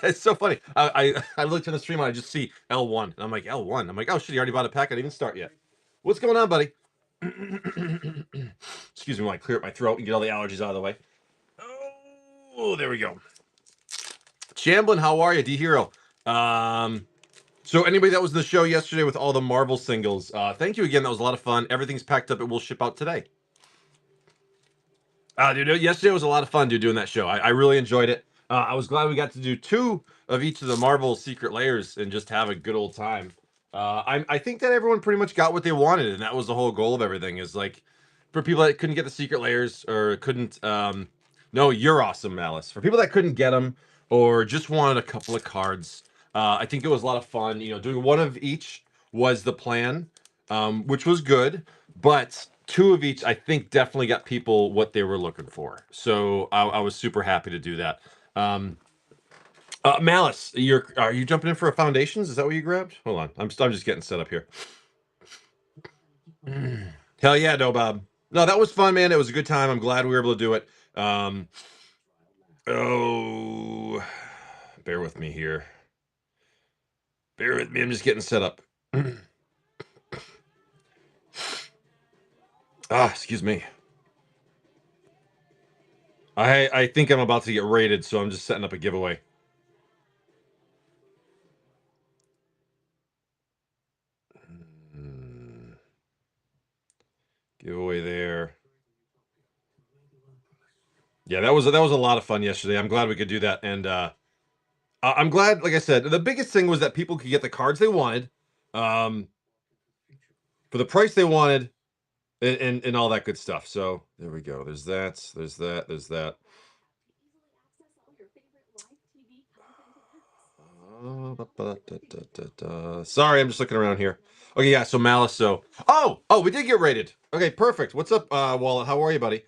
It's so funny. I looked in the stream and I just see L1. And I'm like, L1. I'm like, oh shit, you already bought a pack. I didn't even start yet. What's going on, buddy? Excuse me while I clear up my throat and get all the allergies out of the way. Oh, there we go. Chamblin, how are you? D Hero. So anybody that was in the show yesterday with all the Marvel singles, thank you again. That was a lot of fun. Everything's packed up. It will ship out today. Dude, yesterday was a lot of fun, dude, doing that show. I really enjoyed it. I was glad we got to do two of each of the Marvel Secret Layers and just have a good old time. I think that everyone pretty much got what they wanted, and that was the whole goal of everything. Is like for people that couldn't get the Secret Layers or couldn't. No, you're awesome, Malice. For people that couldn't get them or just wanted a couple of cards, I think it was a lot of fun. You know, doing one of each was the plan, which was good, but two of each I think definitely got people what they were looking for. So I was super happy to do that. Um, Malice, are you jumping in for a foundations? Is that what you grabbed? Hold on, I'm just getting set up here. Hell yeah, no, Bob. No, that was fun, man. It was a good time. I'm glad we were able to do it. Oh, bear with me here. Bear with me. I'm just getting set up. Excuse me. I think I'm about to get raided, so I'm just setting up a giveaway. Giveaway there. Yeah, that was a lot of fun yesterday. I'm glad we could do that, and I'm glad. Like I said, the biggest thing was that people could get the cards they wanted, um, for the price they wanted, and all that good stuff. So there we go. There's that. There's that. There's that. Sorry, I'm just looking around here. Okay, yeah. So Malice. So we did get rated. Okay, perfect. What's up, Wallet? How are you, buddy?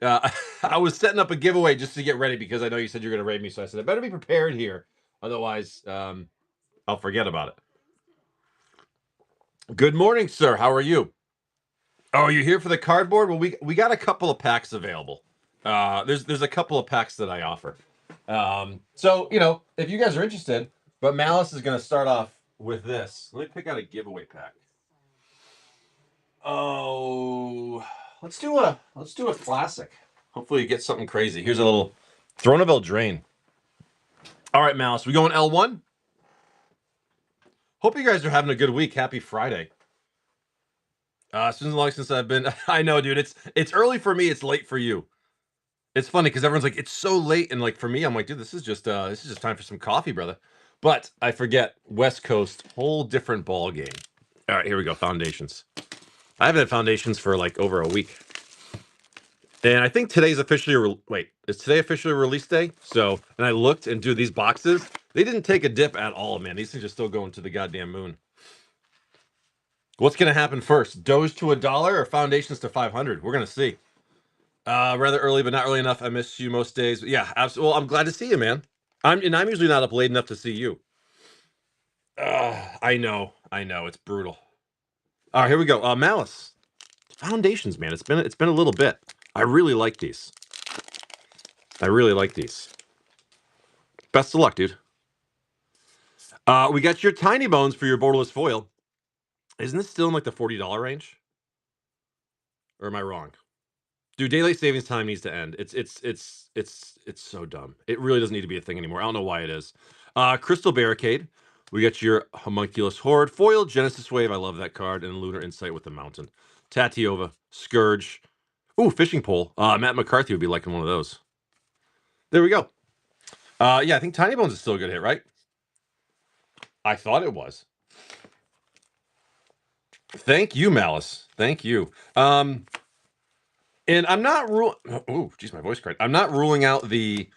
I was setting up a giveaway just to get ready because I know you said you're going to raid me, so I said I better be prepared here, otherwise, I'll forget about it. Good morning, sir. How are you? Oh, you're here for the cardboard? Well, we got a couple of packs available. There's a couple of packs that I offer. So you know, if you guys are interested, but Malice is going to start off with this. Let me pick out a giveaway pack. Oh, let's do a classic. Hopefully, you get something crazy. Here's a little Throne of Eldraine. All right, Malice, we going L1? Hope you guys are having a good week. Happy Friday. It's been long since I've been. I know, dude. It's early for me. It's late for you. It's funny because everyone's like, it's so late, and like for me, I'm like, dude, this is just time for some coffee, brother. But I forget West Coast, whole different ball game. All right, here we go. Foundations. I haven't had foundations for like over a week, and I think today's officially wait. Is today officially release day? So, and I looked and dude, these boxes, they didn't take a dip at all, man. These things are still going to the goddamn moon. What's going to happen first? Doge to $1 or foundations to 500? We're going to see. Rather early, but not early enough. I miss you most days. But yeah, absolutely. Well, I'm glad to see you, man. I'm usually not up late enough to see you. I know. It's brutal. All right, here we go. Malice foundations, man. It's been a little bit. I really like these. I really like these. Best of luck, dude. We got your tiny bones for your borderless foil. Isn't this still in like the $40 range? Or am I wrong? Dude, daylight savings time needs to end. It's so dumb. It really doesn't need to be a thing anymore. I don't know why it is. Crystal Barricade. We got your Homunculus Horde foil, Genesis Wave. I love that card, and Lunar Insight with the Mountain. Tatiova, Scourge. Ooh, Fishing Pole. Matt McCarthy would be liking one of those. There we go. Yeah, I think Tiny Bones is still a good hit, right? I thought it was. Thank you, Malice. Thank you. And I'm not oh, geez, my voice cracked. I'm not ruling out the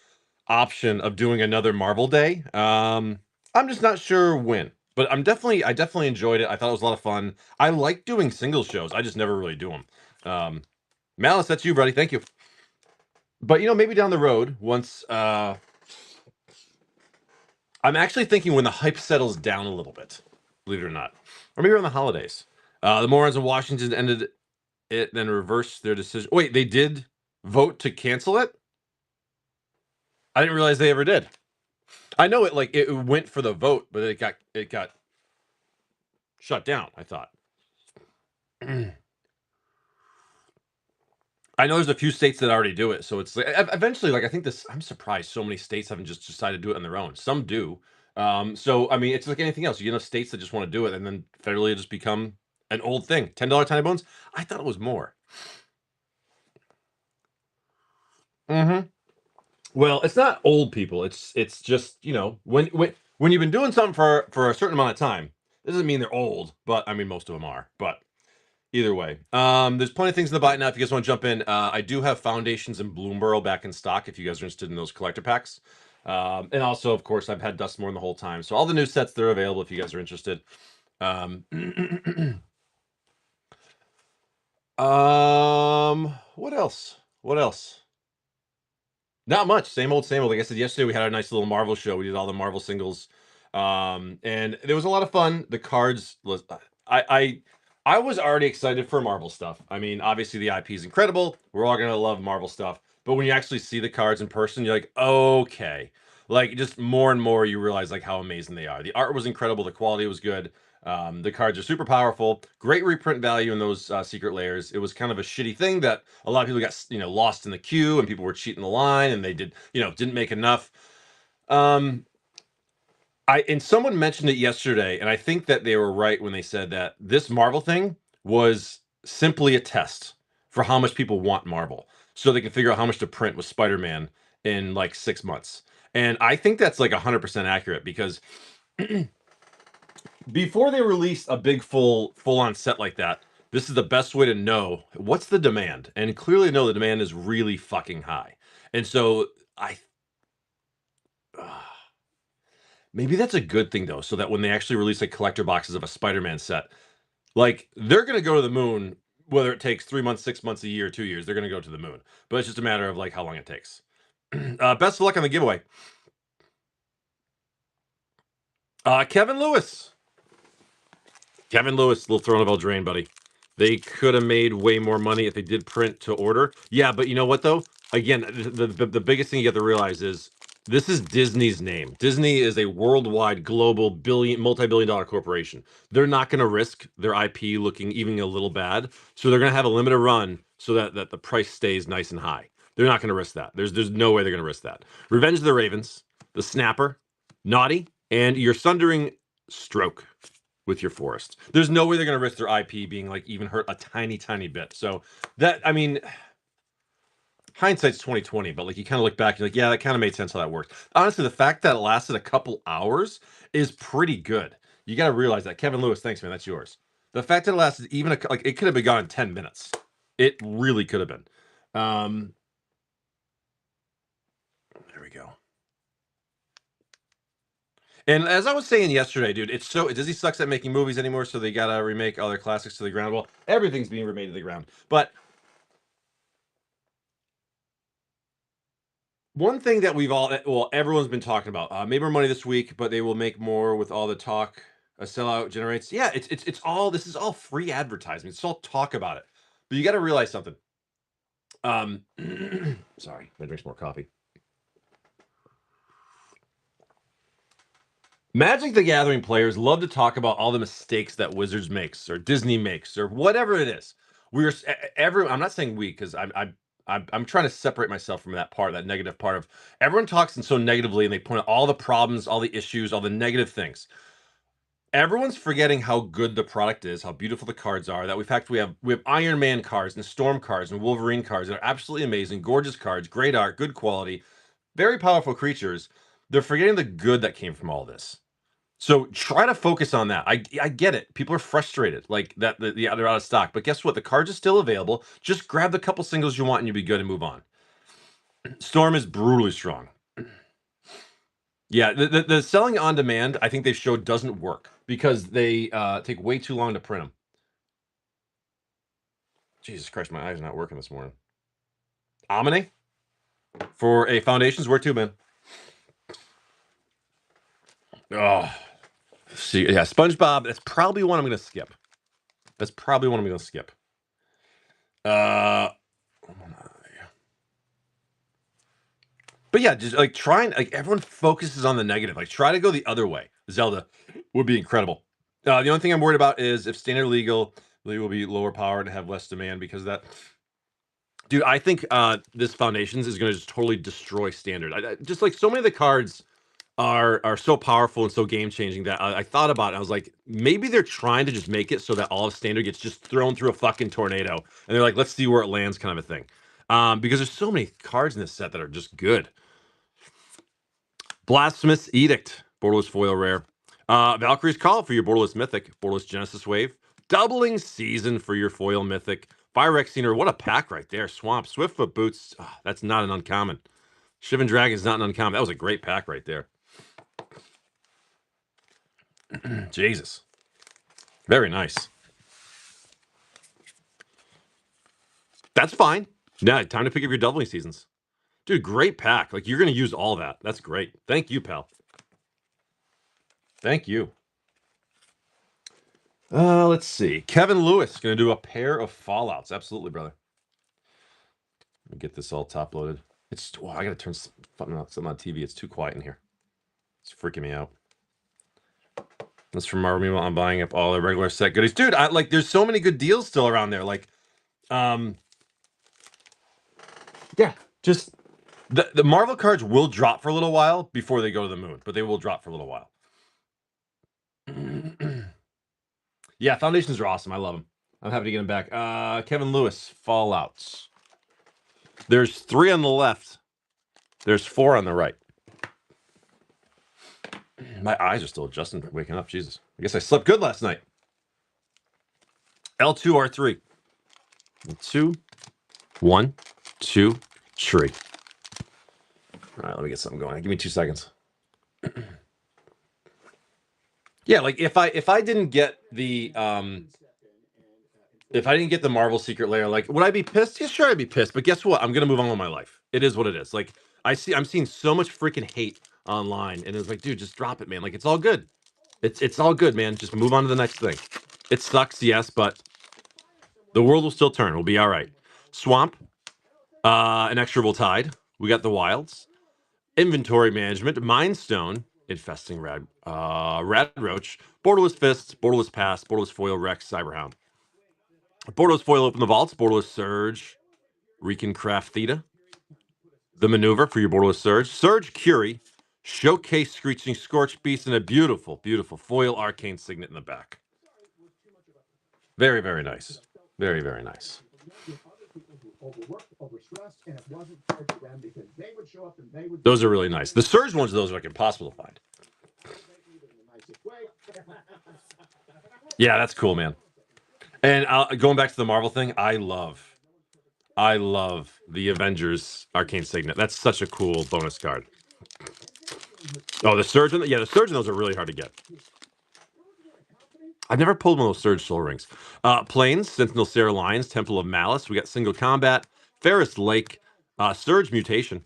option of doing another Marvel Day. I'm just not sure when. But I definitely enjoyed it. I thought it was a lot of fun. I like doing single shows. I just never really do them. Malice, that's you, buddy. Thank you. But you know, maybe down the road, once I'm actually thinking when the hype settles down a little bit, believe it or not, or maybe around the holidays. The morons in Washington ended it, then reversed their decision. Wait, they did vote to cancel it? I didn't realize they ever did. I know it like it went for the vote, but it got shut down. I thought. I know there's a few states that already do it, so it's like eventually, like I think this. I'm surprised so many states haven't just decided to do it on their own. Some do. So I mean, it's like anything else. You know, states that just want to do it, and then federally it just become an old thing. $10 tiny bones. I thought it was more. Hmm. Well, it's not old people. It's just when you've been doing something for a certain amount of time. It doesn't mean they're old, but I mean most of them are. But either way, there's plenty of things in the buy now. If you guys want to jump in, I do have Foundations and Bloomburrow back in stock. If you guys are interested in those collector packs, and also of course I've had Dustmorn the whole time. So all the new sets they're available if you guys are interested. Um, what else? What else? Not much. Same old, same old. Like I said yesterday, we had a nice little Marvel show. We did all the Marvel singles, and there was a lot of fun. The cards, I, I, I was already excited for Marvel stuff. I mean, obviously the IP is incredible. We're all gonna love Marvel stuff. But when you actually see the cards in person, you're like, okay. Like just more and more, you realize like how amazing they are. The art was incredible. The quality was good. The cards are super powerful. Great reprint value in those secret layers. It was kind of a shitty thing that a lot of people got lost in the queue and people were cheating the line and they didn't make enough. Um, and someone mentioned it yesterday, and I think that they were right when they said that this Marvel thing was simply a test for how much people want Marvel, so they can figure out how much to print with Spider-Man in like 6 months. And I think that's like 100% accurate because before they release a big full-on set like that, this is the best way to know what's the demand, and clearly know the demand is really fucking high. And so I maybe that's a good thing though, so that when they actually release like collector boxes of a Spider-Man set, like they're gonna go to the moon, whether it takes 3 months, 6 months, a year, 2 years, they're gonna go to the moon. But it's just a matter of like how long it takes. Best of luck on the giveaway. Kevin Lewis. Kevin Lewis, little throwing a bell drain, buddy. They could have made way more money if they did print to order. Yeah, but you know what though? Again, the biggest thing you have to realize is this is Disney's name. Disney is a worldwide, global, multi-billion-dollar corporation. They're not going to risk their IP looking even a little bad, so they're going to have a limited run so that the price stays nice and high. They're not going to risk that. There's no way they're going to risk that. Revenge of the Ravens, the Snapper, Naughty, and your Sundering Stroke with your forest. There's no way they're going to risk their IP being like even hurt a tiny, tiny bit. So that, I mean, hindsight's 2020, but like you kind of look back, you're like, yeah, that kind of made sense how that worked. Honestly, the fact that it lasted a couple hours is pretty good. You got to realize that. Kevin Lewis, thanks, man. That's yours. The fact that it lasted even like it could have been gone in 10 minutes. It really could have been. There we go. And as I was saying yesterday, dude, it's so Disney sucks at making movies anymore, so they gotta remake all their classics to the ground. Well, everything's being remade to the ground. But one thing that everyone's been talking about, made more money this week, but they will make more with all the talk a sellout generates. Yeah, it's all this is all free advertisement. It's all talk about it. But you got to realize something. Sorry, I drink some more coffee. Magic the Gathering players love to talk about all the mistakes that Wizards makes or Disney makes or whatever it is. I'm not saying we because I'm trying to separate myself from that negative part of everyone talks and so negatively and they point out all the problems, all the issues, all the negative things. Everyone's forgetting how good the product is, how beautiful the cards are. That we have Iron Man cards and Storm cards and Wolverine cards that are absolutely amazing, gorgeous cards, great art, good quality, very powerful creatures. They're forgetting the good that came from all this. So try to focus on that. I get it. People are frustrated, like that. They're out of stock. But guess what? The cards are still available. Just grab the couple singles you want, and you'll be good and move on. Storm is brutally strong. Yeah, the selling on demand, I think they've showed doesn't work because they take way too long to print them. Jesus Christ, my eyes are not working this morning. Omni for a Foundations, where to, man? Oh, see, yeah, SpongeBob. That's probably one I'm going to skip. That's probably one I'm going to skip. But But yeah, just like trying, like everyone focuses on the negative. Like try to go the other way. Zelda would be incredible. The only thing I'm worried about is if standard legal will be lower power and have less demand because of that. Dude, I think this Foundations is going to just totally destroy standard. Just like so many of the cards are so powerful and so game changing that I thought about it. I was like, maybe they're trying to just make it so that all of standard gets just thrown through a fucking tornado, and they're like, let's see where it lands, kind of a thing. Because there's so many cards in this set that are just good. Blasphemous Edict, borderless foil rare. Valkyrie's Call for your borderless mythic, borderless Genesis Wave. Doubling Season for your foil mythic. Firex Scener, what a pack right there. Swamp, Swiftfoot Boots, that's not an uncommon. Shivan Dragon is not an uncommon. That was a great pack right there. Jesus. Very nice. That's fine. Yeah, time to pick up your doubling seasons. Dude, great pack. Like, you're going to use all that. That's great. Thank you, pal. Thank you. Let's see. Kevin Lewis going to do a pair of Fallouts. Absolutely, brother. Let me get this all top loaded. I got to turn something on TV. It's too quiet in here. It's freaking me out. That's from Marvel. I'm buying up all the regular set goodies. Dude, there's so many good deals still around there. Yeah, just the Marvel cards will drop for a little while before they go to the moon, but they will drop for a little while. Yeah, Foundations are awesome. I love them. I'm happy to get them back. Kevin Lewis, Fallouts. There's 3 on the left. There's 4 on the right. My eyes are still adjusting for waking up. Jesus. I guess I slept good last night. L2R3. 2, 1, 2, 3. All right, let me get something going. Give me 2 seconds. Yeah, like if I didn't get the Marvel Secret Lair, like would I be pissed? Yeah, sure I'd be pissed. But guess what? I'm gonna move on with my life. It is what it is. Like I'm seeing so much freaking hate online, and it's like, dude, just drop it, man. Like it's all good. It's all good, man. Just move on to the next thing. It sucks, yes, but the world will still turn. We'll be all right. Swamp, Inexorable Tide. We got the Wilds. Inventory Management, Mind Stone, Infesting Rad Roach, Borderless Fists, Borderless Pass, Borderless Foil Rex, Cyberhound. Borderless Foil Open the Vaults, Borderless Surge, Recon Craft Theta. The Maneuver for your Borderless Surge, Surge Curie, Showcase Screeching Scorch Beast, and a beautiful, beautiful foil Arcane Signet in the back. Very, very nice. Very, very nice. Those are really nice. The Surge ones, those are like impossible to find. Yeah, that's cool, man. And going back to the Marvel thing, I love the Avengers Arcane Signet. That's such a cool bonus card. Oh, the Surge, yeah, the Surge in those are really hard to get. I've never pulled one of those Surge Soul Rings. Plains, Sentinel Sarah Lions, Temple of Malice. We got Single Combat, Ferris Lake, Surge Mutation,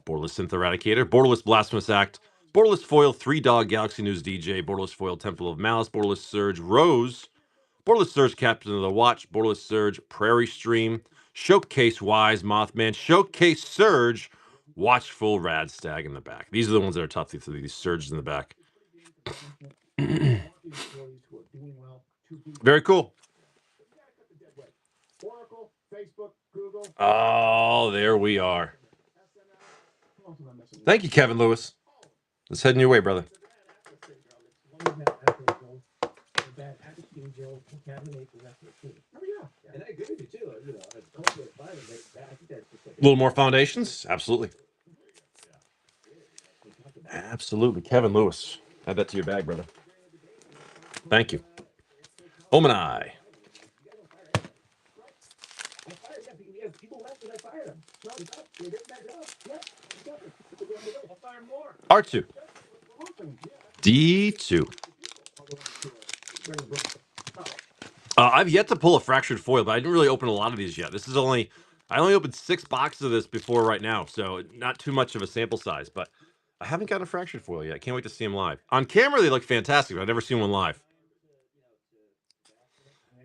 Borderless Synth Eradicator, Borderless Blasphemous Act, Borderless Foil, 3 Dog Galaxy News DJ, Borderless Foil, Temple of Malice, Borderless Surge Rose, Borderless Surge Captain of the Watch, Borderless Surge Prairie Stream, Showcase Wise Mothman, Showcase Surge, Watchful Rad Stag in the back. These are the ones that are tough. These Surges in the back. Very cool. Oh, there we are. Thank you, Kevin Lewis. Let's head in your way, brother. A little more Foundations? Absolutely. Absolutely. Kevin Lewis. Add that to your bag, brother. Thank you. Omanai. R2. D2. I've yet to pull a Fractured Foil, but I didn't really open a lot of these yet. I only opened 6 boxes of this before right now, so not too much of a sample size, but I haven't got a Fractured Foil yet. I can't wait to see them live. On camera, they look fantastic, but I've never seen one live.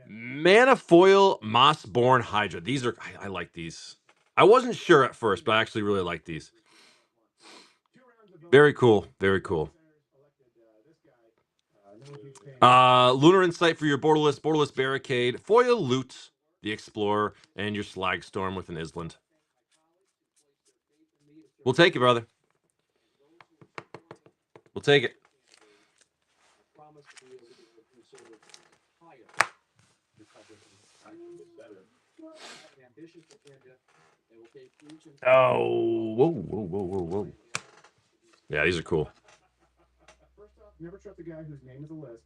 Mana Foil Mossborn Hydra. These are, I like these. I wasn't sure at first, but I actually really like these. Very cool. Very cool. Lunar Insight for your Borderless Barricade, Foil Loot, the Explorer, and your Slagstorm with an Island. We'll take it, brother. We'll take it. Oh, whoa. Yeah, these are cool. Never trust a guy whose name is a list.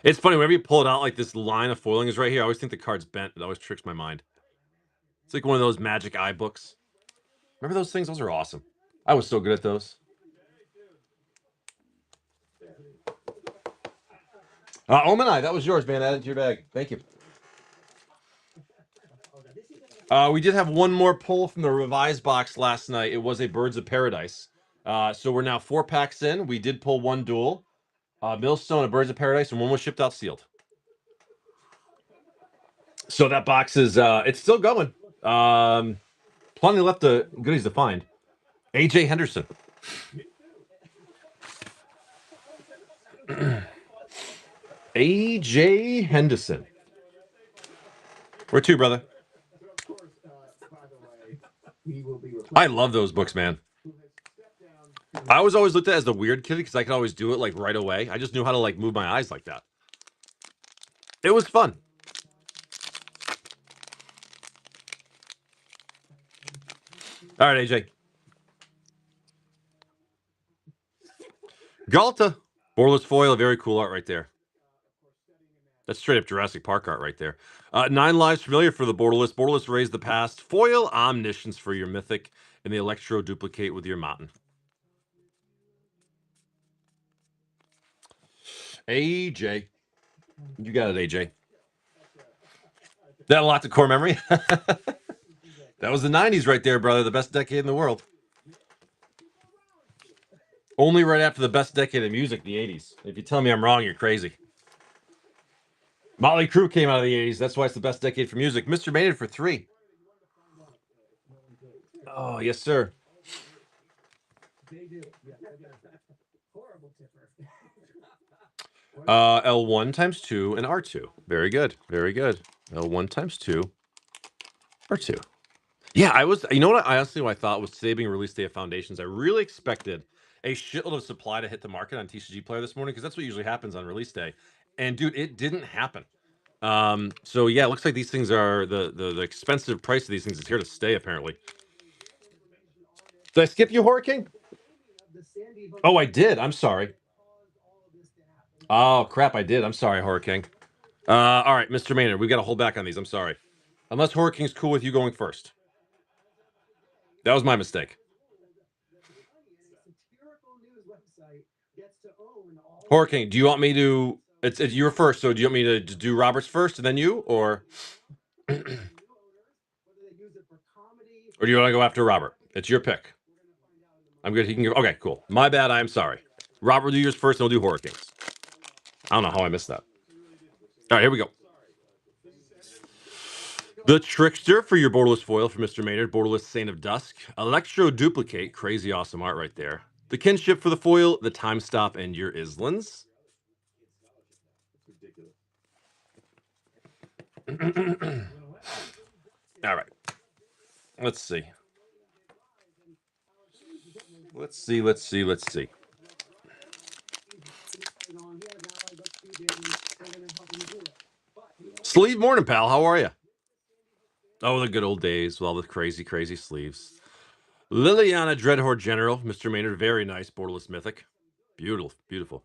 It's funny, whenever you pull it out, like this line of foiling is right here, I always think the card's bent. It always tricks my mind. It's like one of those Magic Eye books. Remember those things? Those are awesome. I was so good at those. Omanai, that was yours, man. Add it to your bag. Thank you. We did have one more pull from the revised box last night. It was a Birds of Paradise. So we're now 4 packs in. We did pull one duel. Millstone, a Birds of Paradise, and one was shipped out sealed. So that box is it's still going. Plenty left of goodies to find. AJ Henderson. AJ Henderson. Where to, brother? I love those books, man. I was always looked at as the weird kid because I could always do it like right away. I just knew how to like move my eyes like that. It was fun. All right, AJ. Galta. Borderless foil. Very cool art right there. That's straight up Jurassic Park art right there. 9 lives familiar for the Borderless. Borderless raise the past. Foil Omniscience for your Mythic. And the Electro duplicate with your Mountain. AJ. You got it, AJ. That a lot to core memory? That was the 90s right there, brother. The best decade in the world. Only right after the best decade of music, the 80s. If you tell me I'm wrong, you're crazy. Motley Crue came out of the 80s. That's why it's the best decade for music. Mr. Maynard for 3. Oh, yes, sir. L1 times 2 and R2. Very good. Very good. L1 times 2. R2. Yeah, I was. You know what? I honestly, what I thought was today being release day of Foundations. I really expected a shitload of supply to hit the market on TCG Player this morning because that's what usually happens on release day. And dude, it didn't happen. So yeah, it looks like these things are the expensive price of these things is here to stay. Apparently. Did I skip you, Hurricane? Oh, I did. I'm sorry. Oh crap, I did. I'm sorry, Hurricane. All right, Mr. Maynard, we got to hold back on these. I'm sorry. Unless Hurricane's cool with you going first. That was my mistake. Hurricane, do you want me to? It's you're first, so do you want me to do Roberts first and then you, or or do you want to go after Robert? It's your pick. I'm good. He can go. Okay, cool. My bad. I'm sorry. Robert, do yours first, and we'll do Hurricanes. I don't know how I missed that. All right, here we go. The Trickster for your Borderless foil for Mr. Maynard. Borderless Saint of Dusk. Electro Duplicate. Crazy awesome art right there. The Kinship for the foil. The Time Stop and your Islands. All right. Let's see. Let's see. Sleeve morning, pal. How are you? Oh, the good old days with all the crazy, crazy sleeves. Liliana Dreadhorde General, Mr. Maynard. Very nice. Borderless Mythic. Beautiful, beautiful.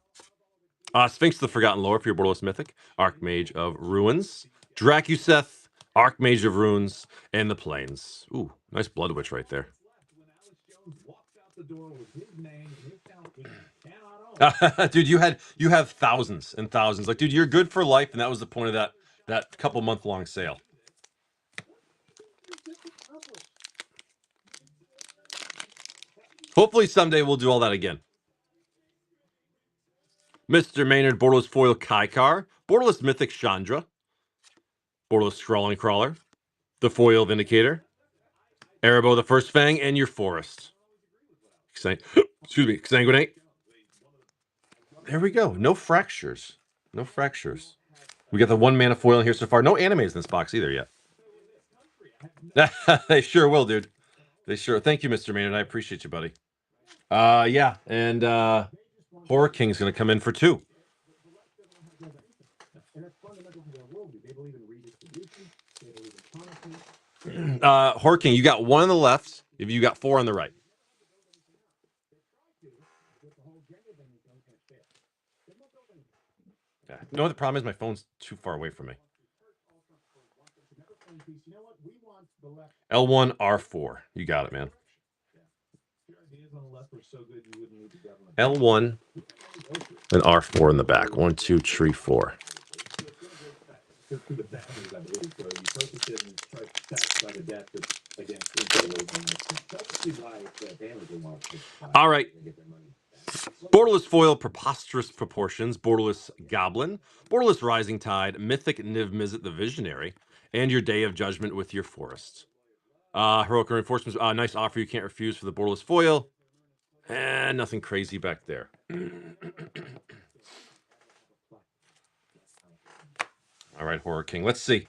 Sphinx the Forgotten Lore for your Borderless Mythic. Archmage of Ruins. Dracuseth, Archmage of Runes, and the Plains. Ooh, nice Blood Witch right there. Dude, you have thousands and thousands. Like, dude, you're good for life, and that was the point of that couple month long sale. Hopefully someday we'll do all that again. Mr. Maynard, Borderless Foil Kaikar, Borderless Mythic Chandra, Borderless Scrawling Crawler, the Foil Vindicator, Erebos the First Fang, and your Forest. Excuse me, Exsanguinate. There we go. No fractures. No fractures. We got the 1 mana foil in here so far. No animes in this box either yet. They sure will, dude. They sure. Thank you, Mr. Maynard. I appreciate you, buddy. Yeah, and Horror King's gonna come in for 2. Horror King, you got 1 on the left. If you got 4 on the right. Yeah. You know what the problem is? My phone's too far away from me. L1 R4. You got it, man. L1 and R4 in the back. 1, 2, 3, 4. All right. Borderless Foil, Preposterous Proportions, Borderless Goblin, Borderless Rising Tide, Mythic Niv Mizzet the Visionary, and your Day of Judgment with your Forest. Heroic Reinforcements, nice offer you can't refuse for the Borderless Foil. And nothing crazy back there. All right, Horror King. Let's see.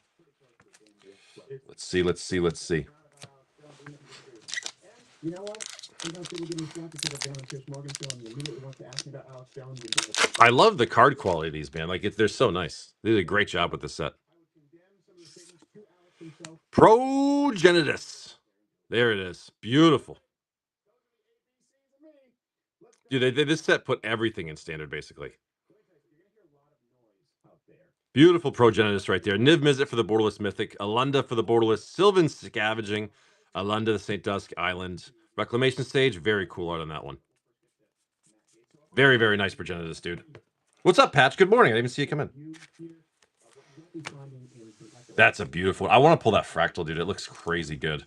Let's see. I love the card quality of these, man. Like, they're so nice. They did a great job with the set. Progenitus. There it is. Beautiful. Dude, this set put everything in standard, basically. Beautiful Progenitus right there. Niv Mizzet for the Borderless Mythic. Alunda for the Borderless. Sylvan Scavenging. Alunda the St. Dusk Island. Reclamation Stage. Very cool art on that one. Very, very nice Progenitus, dude. What's up, Patch? Good morning. I didn't even see you come in. That's a beautiful... I want to pull that Fractal, dude. It looks crazy good.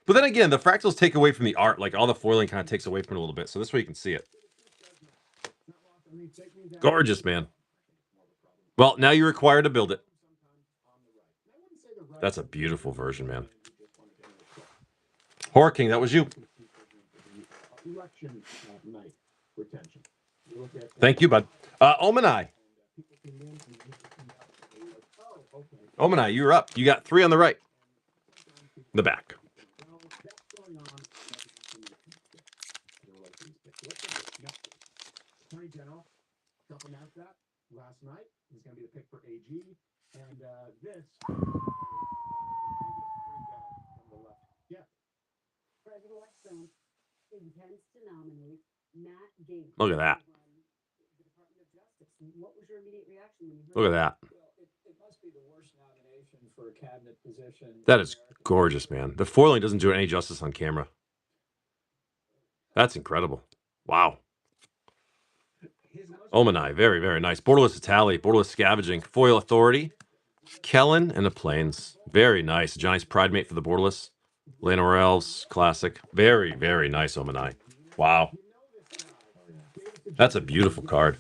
But then again, the Fractals take away from the art. Like, all the foiling kind of takes away from it a little bit. So this way you can see it. Gorgeous, man. Well, now you're required to build it. That's a beautiful version, man. Horror King, that was you. Thank you, bud. Omanai. Omanai, you're up. You got 3 on the right. The back. Last night, he's going to be the pick for AG, and this intends to nominate Matt Gaetz. Look at that. What was your immediate reaction when you heard Look at that. It must be the worst nomination for a cabinet position. That is gorgeous, man. The foiling doesn't do any justice on camera. That's incredible. Wow. Omanai, very, very nice. Borderless Itali, Borderless Scavenging, Foil Authority, Kellen, and the Plains. Very nice. Giant's Pride Mate for the Borderless. Llanowar Elves, classic. Very, very nice, Omanai. Wow. That's a beautiful card.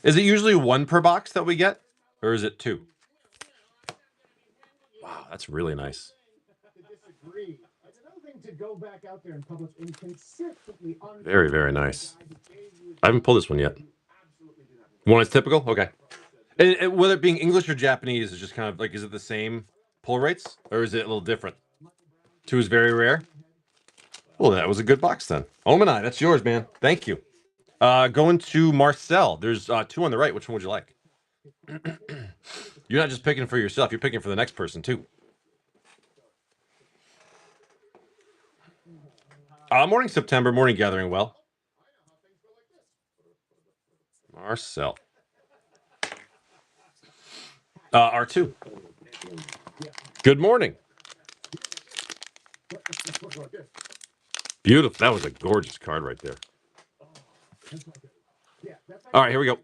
Is it usually 1 per box that we get? Or is it 2? Wow, that's really nice. Very, very nice. I haven't pulled this one yet. One is typical? Okay. And whether it being English or Japanese is just kind of like, is it the same pull rates? Or is it a little different? 2 is very rare? Well, that was a good box then. Omanai, that's yours, man. Thank you. Going to Marcel. There's 2 on the right. Which one would you like? You're not just picking for yourself. You're picking for the next person, too. Morning, September. Morning, Gathering Well. Marcel. R2. Good morning. Beautiful. That was a gorgeous card right there. All right, here we go.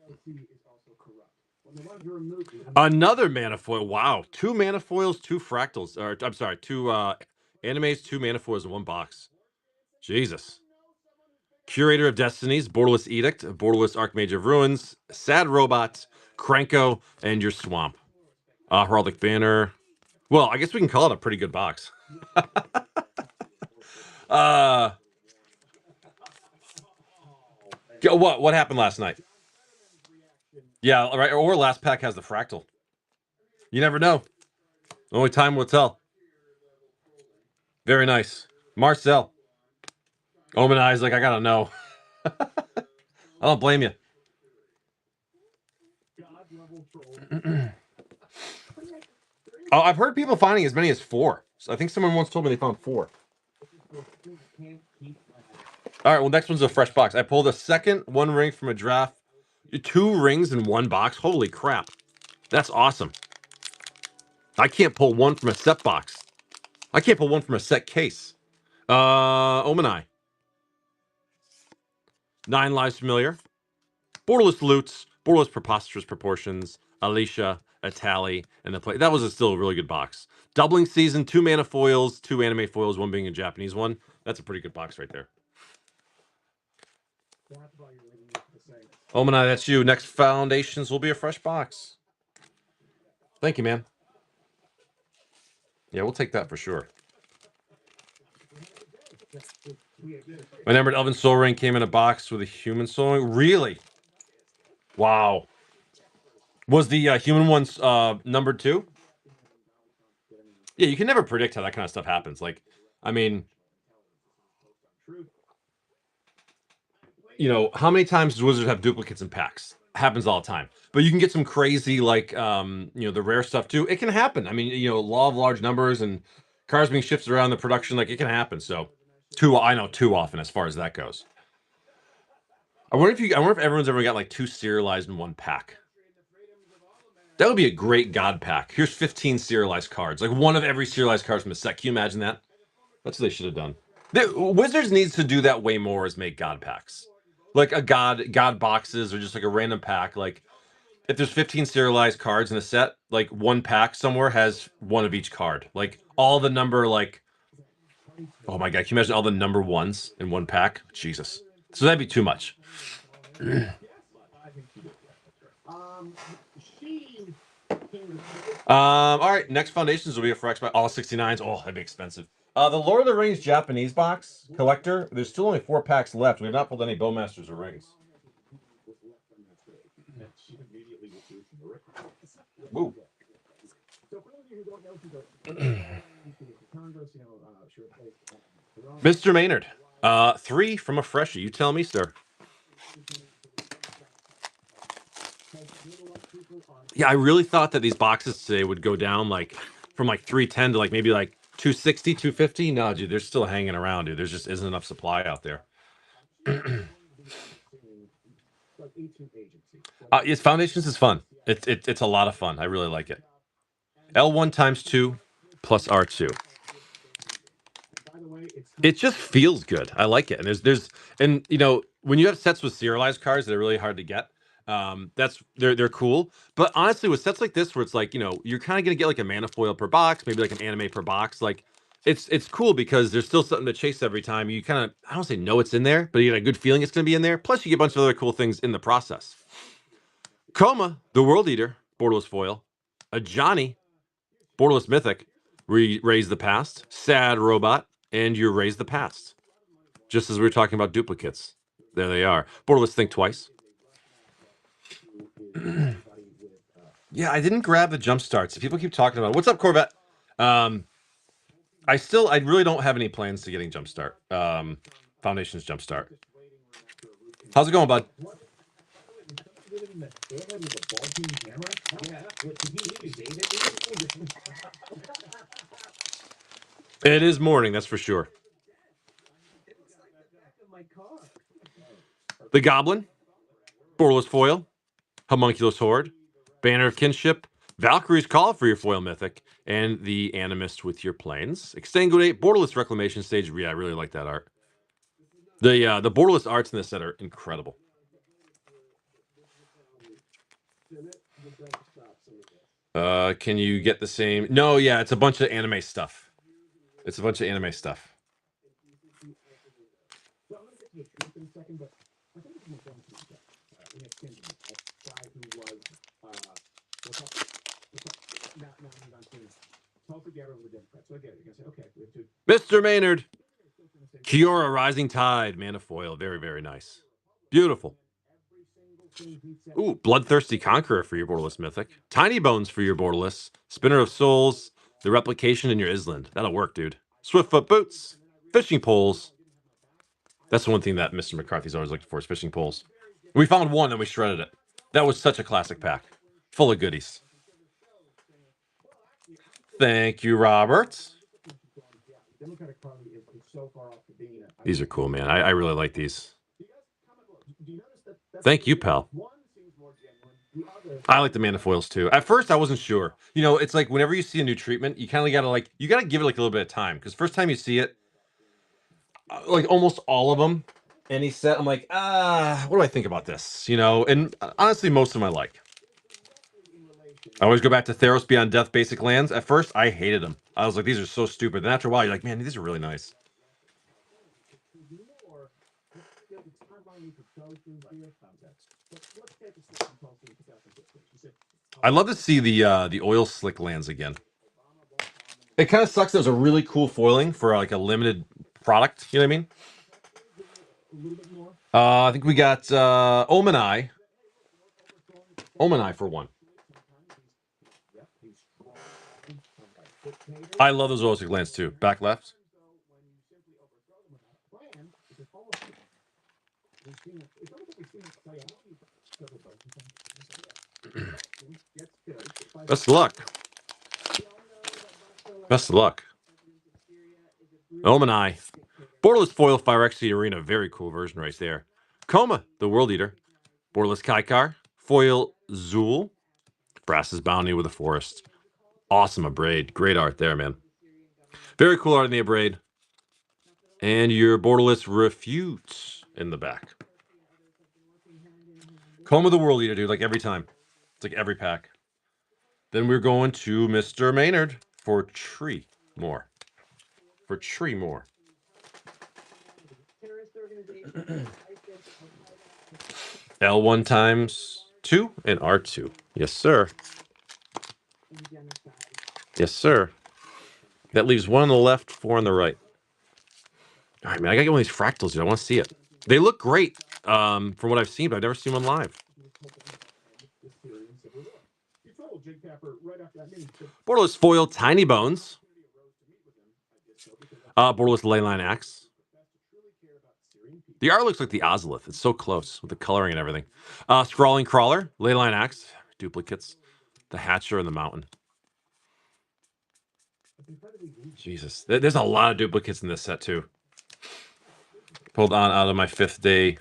Another mana foil. Wow. 2 mana foils, 2 fractals. Or I'm sorry, 2 animes, 2 mana foils in 1 box. Jesus. Curator of Destinies, Borderless Edict, Borderless Archmage of Ruins, Sad Robot, Krenko, and your Swamp. Heraldic Banner. Well, I guess we can call it a pretty good box. What happened last night? Yeah, right. Or last pack has the fractal. You never know. Only time will tell. Very nice. Marcel. Omen Eyes, like, I gotta know. I don't blame you. Oh, I've heard people finding as many as 4. So I think someone once told me they found 4. All right, well, next one's a fresh box. I pulled a second 1 ring from a draft. 2 rings in 1 box. Holy crap. That's awesome. I can't pull 1 from a set box. I can't pull 1 from a set case. Omen Eye. 9 Lives Familiar. Borderless Loots. Borderless Preposterous Proportions. Alicia. Atali. And the play. That was still a really good box. Doubling Season. 2 mana foils. 2 anime foils. 1 being a Japanese one. That's a pretty good box right there. Omen Eye, that's you. Next Foundations will be a fresh box. Thank you, man. Yeah, we'll take that for sure. My numbered Elven Soul Ring came in a box with a human soul ring. Really? Wow. Was the human ones numbered too? Yeah, you can never predict how that kind of stuff happens. Like, I mean, you know, how many times does Wizards have duplicates in packs? Happens all the time. But you can get some crazy, like, you know, the rare stuff too. It can happen. I mean, you know, law of large numbers and cards being shifted around the production, like, it can happen. So, I know too often as far as that goes. I wonder if everyone's ever got like 2 serialized in 1 pack. That would be a great God pack. Here's 15 serialized cards, like 1 of every serialized card from the set. Can you imagine that? That's what they should have done. Wizards needs to do that way more, is make God packs, like a God boxes, or just like a random pack. Like if there's 15 serialized cards in a set, like 1 pack somewhere has 1 of each card. Like all the number, like, oh my god, can you imagine all the number 1s in 1 pack? Jesus. So that'd be too much. All right, next Foundations will be a for X by all 69s. Oh, that'd be expensive. The Lord of the Rings Japanese box collector. There's still only 4 packs left. We have not pulled any Bowmasters or Rings. Woo. Mr. Maynard. 3 from a freshie. You tell me, sir. Yeah, I really thought that these boxes today would go down like from like 310 to like maybe like 260, 250. No, dude, they're still hanging around, dude. There just isn't enough supply out there. Yes, Foundations is fun. It's a lot of fun. I really like it. L1 times 2 plus R2. It just feels good. I like it. And and you know, when you have sets with serialized cards that are really hard to get, they're cool. But honestly, with sets like this where it's like, you know, you're kind of gonna get like a mana foil per box, maybe like an anime per box, like it's cool because there's still something to chase every time. You kind of, I don't say know it's in there, but you get a good feeling it's gonna be in there. Plus you get a bunch of other cool things in the process. Koma, the World Eater, borderless foil. A Johnny, borderless mythic, raise the past. Sad robot, and you raise the past. Just as we were talking about duplicates. There they are. Borderless Think Twice. Yeah, I didn't grab the jump starts. People keep talking about it. What's up, Corvette? I really don't have any plans to getting Jumpstart. Foundations Jumpstart. How's it going, bud? It is morning, that's for sure. The Goblin, Borderless Foil, Homunculus Horde, Banner of Kinship, Valkyrie's Call for your foil mythic, and the Animist with your planes. Exsanguinate, Borderless Reclamation Stage. Yeah, I really like that art. The borderless arts in this set are incredible. Can you get the same? No, yeah, it's a bunch of anime stuff. It's a bunch of anime stuff. Mr. Maynard, Kiora Rising Tide, mana foil, very, very nice. Beautiful. Ooh, Bloodthirsty Conqueror for your Borderless Mythic. Tiny Bones for your Borderless. Spinner of Souls. The Replication in your Island. That'll work, dude. Swiftfoot Boots. Fishing Poles. That's the one thing that Mr. McCarthy's always looking for is fishing poles. We found one and we shredded it. That was such a classic pack. Full of goodies. Thank you, Robert. These are cool, man. I really like these. Thank you, pal. I like the Manifoils too. At first, I wasn't sure. You know, it's like whenever you see a new treatment, you kind of gotta give it like a little bit of time because first time you see it, like almost all of them, any set, I'm like, what do I think about this? You know, and honestly, most of them I like. I always go back to Theros Beyond Death basic lands. At first, I hated them. I was like, these are so stupid. And after a while, you're like, man, these are really nice. I love to see the oil slick lands again. It kind of sucks. There's a really cool foiling for like a limited product. You know what I mean? I think we got Omenai. Omenai for one. I love those oil slick lands too. Back left. Best of luck. Best of luck. Omenai. Borderless Foil Phyrexia Arena. Very cool version right there. Koma, the World Eater. Borderless Kaikar. Foil Zool. Brass's Bounty with a Forest. Awesome Abrade. Great art there, man. Very cool art in the Abrade. And your Borderless Refute in the back. Koma, the World Eater, dude. Like every time. It's like every pack. Then we're going to Mr. Maynard for Tree More. For Tree More. L1 times 2 and R2. Yes, sir. Yes, sir. That leaves 1 on the left, 4 on the right. All right, man. I got to get one of these fractals, dude. I want to see it. They look great from what I've seen, but I've never seen one live. Borderless Foil Tiny Bones. Borderless Leyline Axe. The art looks like the Ozolith. It's so close with the coloring and everything. Scrawling Crawler, Leyline Axe, duplicates, the Hatcher and the Mountain. Jesus, there's a lot of duplicates in this set too. Pulled on out of my 5th day.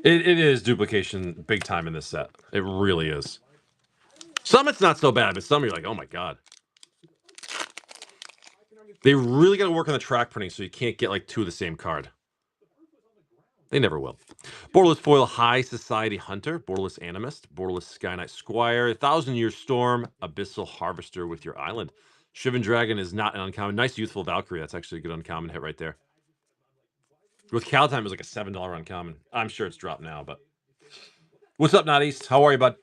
It is duplication big time in this set. It really is. Some it's not so bad, but some you're like, oh my god. They really got to work on the track printing so you can't get like 2 of the same card. They never will. Borderless Foil High Society Hunter, Borderless Animist, Borderless Sky Knight Squire, 1,000-Year Storm, Abyssal Harvester with your island. Shivan Dragon is not an uncommon. Nice Youthful Valkyrie. That's actually a good uncommon hit right there. With Caltime, it was like a $7 uncommon. I'm sure it's dropped now, but... What's up, Not East? How are you, bud?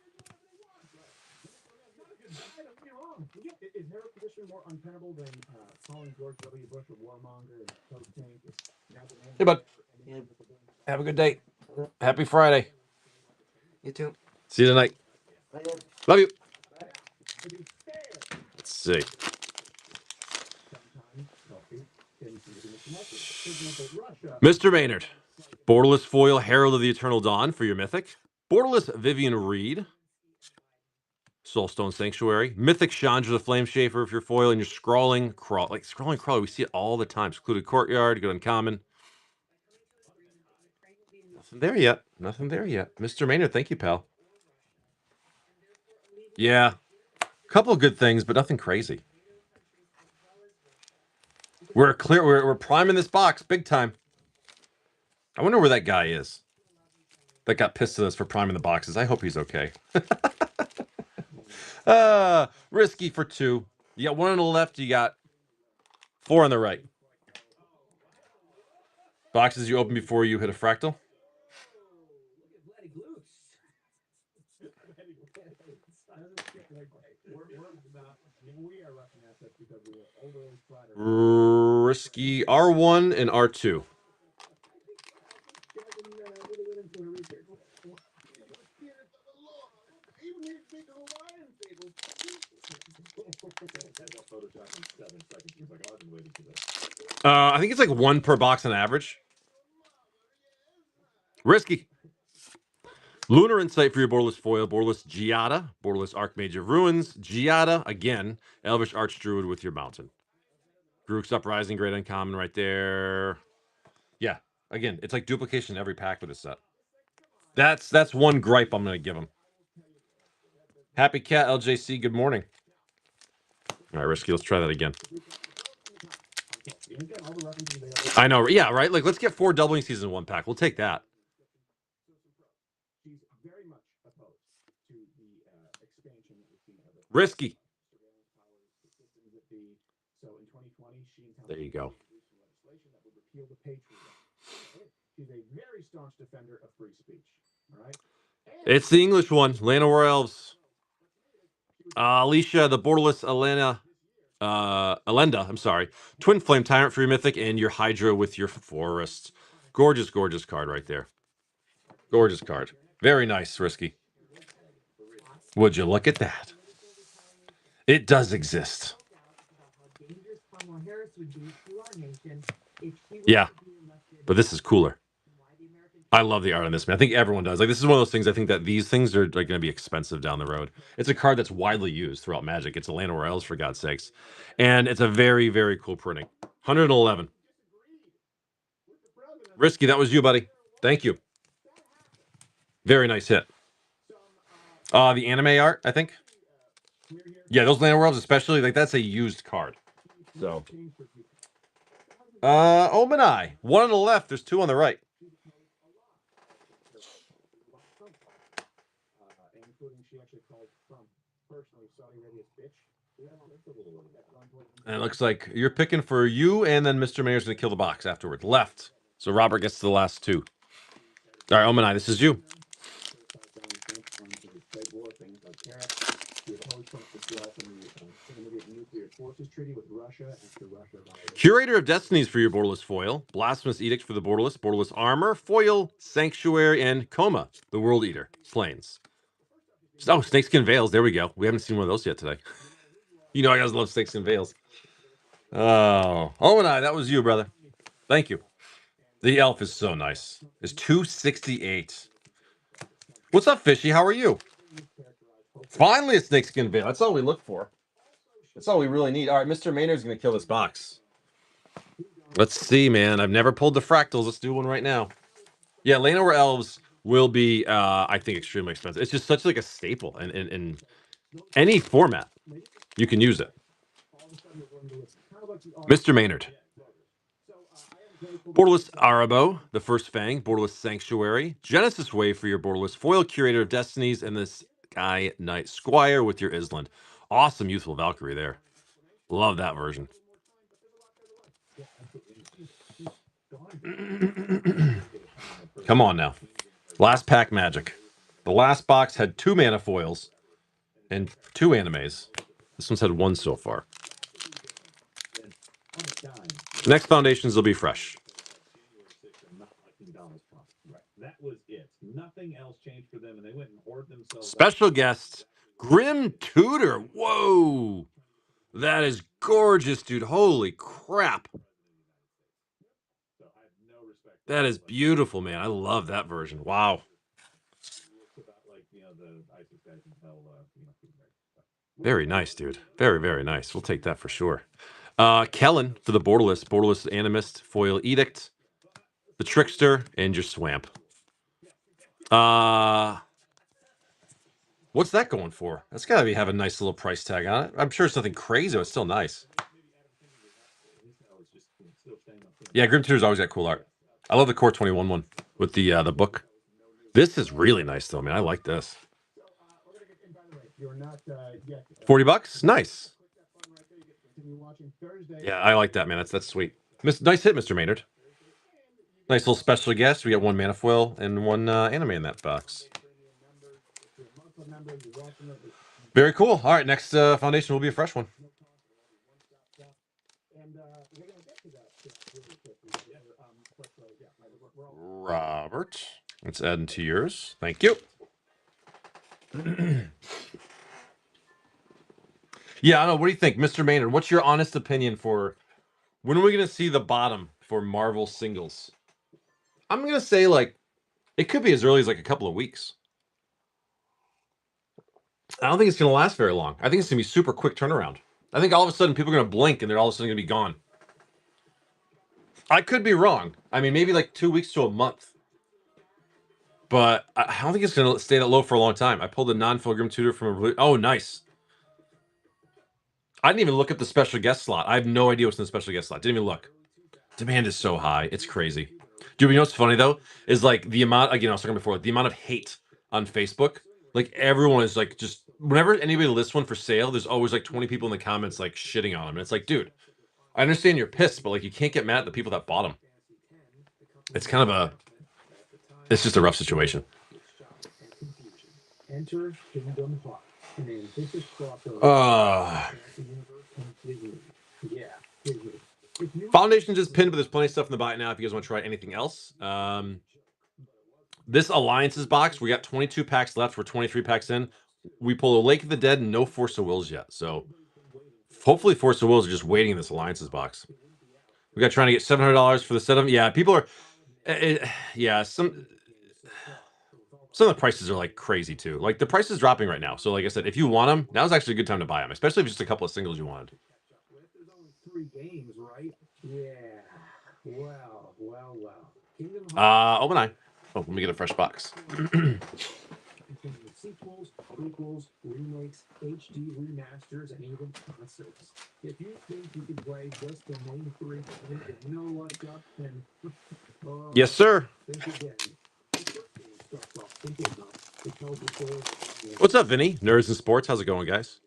Hey, bud. Have a good day. Happy Friday. You too. See you tonight. Love you. Let's see. Mr. Maynard. Borderless Foil Herald of the Eternal Dawn for your Mythic. Borderless Vivian Reed. Soulstone Sanctuary. Mythic Chandra the Flame Shaper if you're foil, and your Scrawling Crawler. Like Scrawling Crawler, we see it all the time. Secluded Courtyard, good uncommon. Nothing there yet. Nothing there yet. Mr. Maynard, thank you, pal. Yeah. A couple of good things, but nothing crazy. We're priming this box big time. I wonder where that guy is. That got pissed at us for priming the boxes. I hope he's okay. Risky for 2. You got 1 on the left, you got 4 on the right. Boxes you open before you hit a fractal. Risky R1 and R2. I think it's like one per box on average. Risky. Lunar Insight for your borderless foil, borderless Giada, borderless Archmage of Ruins, Giada, again, Elvish Archdruid with your mountain. Grook's Uprising, great uncommon right there. Yeah, again, it's like duplication in every pack with this set. That's one gripe I'm going to give him. Happy Cat LJC, good morning. All right, Risky, let's try that again. I know, yeah, right? Like, let's get 4 doubling seasons in one pack. We'll take that. Risky. There you go. It's the English one, Llanowar Elves. Alicia, the borderless Elenda, I'm sorry. Twin Flame Tyrant for your Mythic and your Hydra with your Forest. Gorgeous, gorgeous card right there. Gorgeous card. Very nice, Risky. Would you look at that? It does exist. Yeah, but this is cooler. I love the art on this, man. I think everyone does. Like, this is one of those things, I think that these things are like going to be expensive down the road. It's a card that's widely used throughout Magic. It's a Llanowar Elves, for God's sakes. And it's a very, very cool printing. 111. Risky, that was you, buddy. Thank you. Very nice hit. The anime art, I think. Yeah, those Llanowar Elves especially, like, that's a used card. So. Omanai. 1 on the left, there's 2 on the right. And it looks like you're picking for you, and then Mr. Mayor's going to kill the box afterwards. Left. So Robert gets to the last 2. All right, Omanai, this is you. Curator of Destinies for your borderless foil. Blasphemous Edict for the borderless. Borderless Armor. Foil, Sanctuary, and Coma, the World Eater. Plains. Oh, Snakeskin Veils. There we go. We haven't seen one of those yet today. You know I guys love Snakeskin Veils. Oh, Omanai, that was you, brother. Thank you. The elf is so nice. It's 268. What's up, Fishy? How are you? Finally a Snakeskin Veil. That's all we look for. That's all we really need. All right, Mr. Maynard's going to kill this box. Let's see, man. I've never pulled the fractals. Let's do one right now. Yeah, Llanowar Elves will be, I think, extremely expensive. It's just such like a staple in any format. You can use it. Mr. Maynard. Borderless Arabo, the First Fang, Borderless Sanctuary, Genesis Wave for your Borderless Foil, Curator of Destinies, and this Sky Knight Squire with your Island. Awesome Youthful Valkyrie there. Love that version. Come on now. Last pack Magic. The last box had 2 mana foils and 2 animes. This one's had 1 so far. Next foundations will be fresh. Special guest, Grim Tutor. Whoa. That is gorgeous, dude. Holy crap. That is beautiful, man. I love that version. Wow. Very nice, dude. Very, very nice. We'll take that for sure. Kellen for the Borderless Animist, Foil Edict, the Trickster, and your Swamp. What's that going for? That's got to have a nice little price tag on it. I'm sure it's nothing crazy, but it's still nice. Yeah, Grim Tutor's always got cool art. I love the Core 21 one with the book. This is really nice, though, man. I like this. 40 bucks? Nice. Yeah, I like that, man. That's sweet. Nice hit, Mr. Maynard. Nice little special guest. We got 1 mana foil and 1 anime in that box. Very cool. All right, next foundation will be a fresh one. Robert, let's add into yours. Thank you. Yeah, I don't know. What do you think, Mr. Maynard? What's your honest opinion for When are we going to see the bottom for Marvel singles? I'm going to say, like, it could be as early as, like, a couple of weeks. I don't think it's going to last very long. I think it's going to be super quick turnaround. I think all of a sudden people are going to blink and they're all of a sudden going to be gone. I could be wrong. I mean, maybe like 2 weeks to a month. But I don't think it's going to stay that low for a long time. I pulled a non-Fulgrim tutor from a... Oh, nice. I didn't even look at the special guest slot. I have no idea what's in the special guest slot. Didn't even look. Demand is so high. It's crazy. Dude, you know what's funny, though? Is like the amount, again, I was talking before, the amount of hate on Facebook. Like, everyone is like, just, whenever anybody lists one for sale, there's always like 20 people in the comments like shitting on them. And it's like, dude, I understand you're pissed, but like, you can't get mad at the people that bought them. It's kind of a, it's just a rough situation. Enter Kingdom Hearts, an ambitious Foundation just pinned, but there's plenty of stuff in the buy now if you guys want to try anything else. This Alliances box, we got 22 packs left. We're 23 packs in. We pull a Lake of the Dead and no Force of Wills yet. So hopefully Force of Wills are just waiting in this Alliances box. We got trying to get $700 for the set of them. Yeah, people are... yeah, some of the prices are like crazy too. Like the price is dropping right now. So like I said, if you want them, now's actually a good time to buy them, especially if it's just a couple of singles you wanted. There's only 3 games, right? Yeah. Well. Open eye. Oh, let me get a fresh box. Sequels, prequels, remakes, HD remasters, and even concerts. If you think you can play just the main 3 games and know what's up, then yes, sir. think again. What's up, Vinny? Nerds and Sports. How's it going, guys?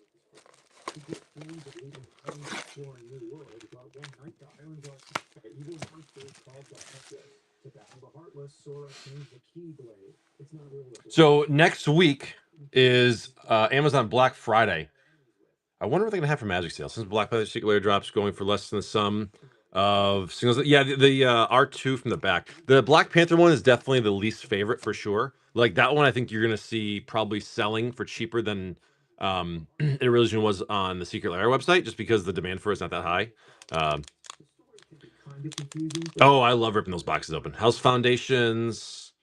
So next week is Amazon Black Friday. I wonder what they're gonna have for Magic Sale since Black Panther Secret Lair drops going for less than the sum of singles. Yeah, the R2 from the back. The Black Panther one is definitely the least favorite for sure. Like that one, I think you're gonna see probably selling for cheaper than Illusion was on the Secret Lair website, just because the demand for it's not that high. Oh, I love ripping those boxes open. House Foundations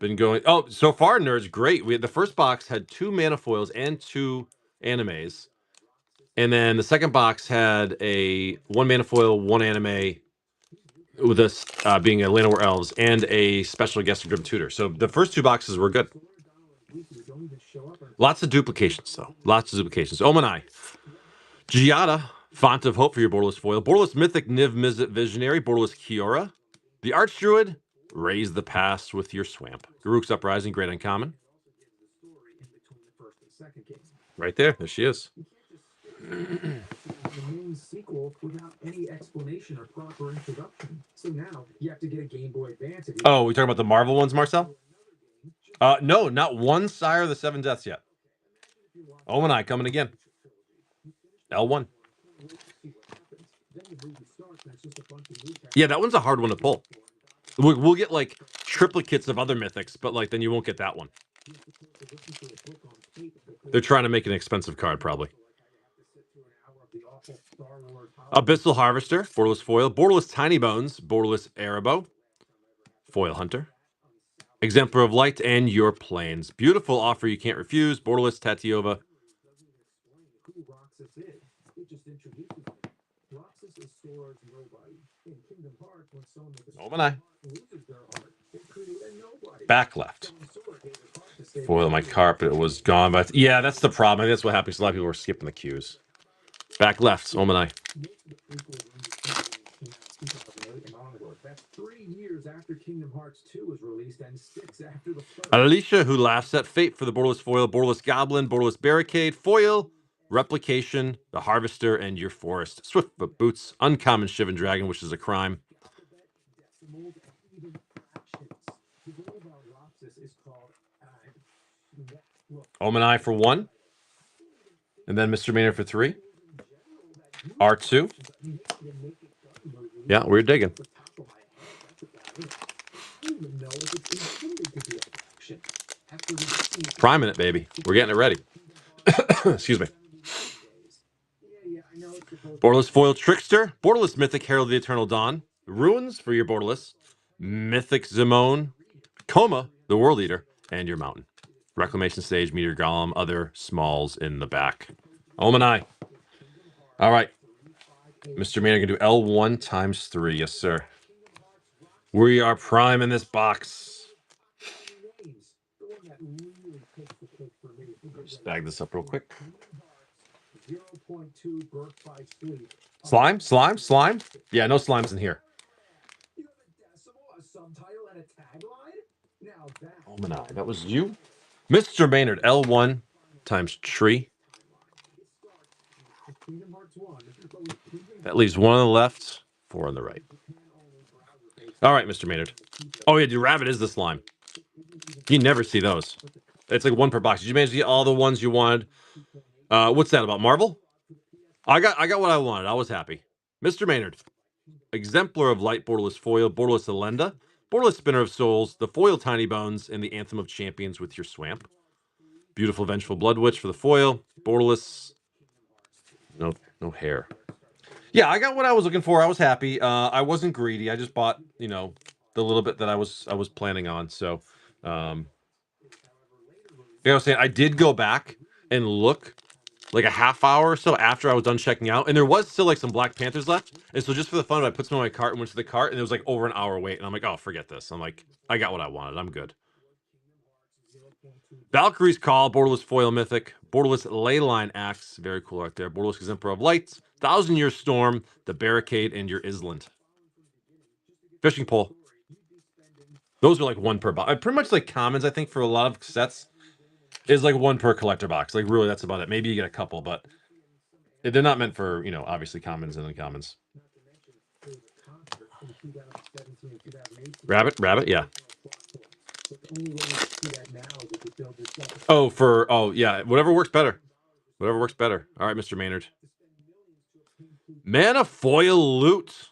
been going. Oh, so far, nerds, great. We had the first box had 2 mana foils and 2 animes. And then the second box had a 1 mana foil, 1 anime, with this being a Llanowar Elves, and a special guest of Grim Tutor. So the first 2 boxes were good. Lots of duplications, though. Lots of duplications. Omanai. Giada, Font of Hope for your Borderless foil. Borderless Mythic, Niv Mizzet Visionary. Borderless Kiora. The Archdruid, Raise the Past with your Swamp. Garruk's Uprising, great uncommon. Right there. There she is. The main sequel without any explanation or proper introduction. So now you have to get a Game Boy Advance. Oh, we talking about the Marvel ones, Marcel? No, not one Sire of the 7 Deaths yet. Omanai coming again. L1. Yeah, that one's a hard one to pull. We'll get like triplicates of other mythics, but like then you won't get that one. They're trying to make an expensive card, probably. Abyssal Harvester, Borderless Foil, Borderless Tiny Bones, Borderless Erebos, Foil Hunter, Exemplar of Light, and Your Plains. Beautiful offer you can't refuse. Borderless Tatiova. Omanai. Back left. Foil my carpet was gone, but yeah, that's the problem. That's what happens. A lot of people were skipping the queues. Back left, Omanai. That's 3 years after Kingdom Hearts 2 was released and 6 after the first. Alicia, who laughs at fate for the Borderless Foil, Borderless Goblin, Borderless Barricade, Foil, Replication, the Harvester, and your Forest. Swiftfoot Boots, Uncommon Shivan Dragon, which is a crime. Omanai for 1. And then Mr. Maynard for 3. R2. Yeah, we're digging. Priming it, baby. We're getting it ready. Excuse me. Borderless Foil Trickster, Borderless Mythic Herald of the Eternal Dawn, Ruins for your Borderless, Mythic Zimone, Coma, the World Eater, and your Mountain. Reclamation Stage, Meteor Golem, other smalls in the back. Omanai. All right. Mr. Maynard can do L1 times 3. Yes, sir. We are prime in this box. Just bag this up real quick. 0.2 birth by sleep. Slime? Slime? Slime? Yeah, no slimes in here. You have a decimal, a subtitle, and a tagline? Now that. Omanai, that was you? Mr. Maynard, L1 times tree. Kingdom Hearts 1. But with Kingdom That leaves 1 on the left, 4 on the right. All right, Mr. Maynard. Oh, yeah, dude, Rabbit is the slime. You never see those. It's like 1 per box. Did you manage to get all the ones you wanted? What's that about Marvel? I got what I wanted. I was happy. Mr. Maynard. Exemplar of Light, Borderless Foil, Borderless Elenda, Borderless Spinner of Souls, the Foil Tiny Bones, and the Anthem of Champions with your Swamp. Beautiful Vengeful Blood Witch for the foil. Borderless. No hair. Yeah, I got what I was looking for. I was happy. I wasn't greedy. I just bought, the little bit that I was planning on. So, I was saying, I did go back and look like a half hour or so after I was done checking out, and there was still like some Black Panthers left. And so just for the fun of it, I put some in my cart and went to the cart, and it was like over an hour wait. And I'm like, oh, forget this. I'm like, I got what I wanted. I'm good. Valkyrie's Call, Borderless Foil Mythic, Borderless Leyline Axe, very cool art there. Borderless Exemplar of Light, 1,000 Year Storm, the Barricade, and your Island. Fishing Pole. Those are like 1 per box. Pretty much like commons, I think, for a lot of sets is like 1 per collector box. Like really, that's about it. Maybe you get a couple, but they're not meant for, obviously commons and uncommons. Rabbit, yeah. Oh, yeah. Whatever works better. Whatever works better. All right, Mr. Maynard. Mana Foil Loot.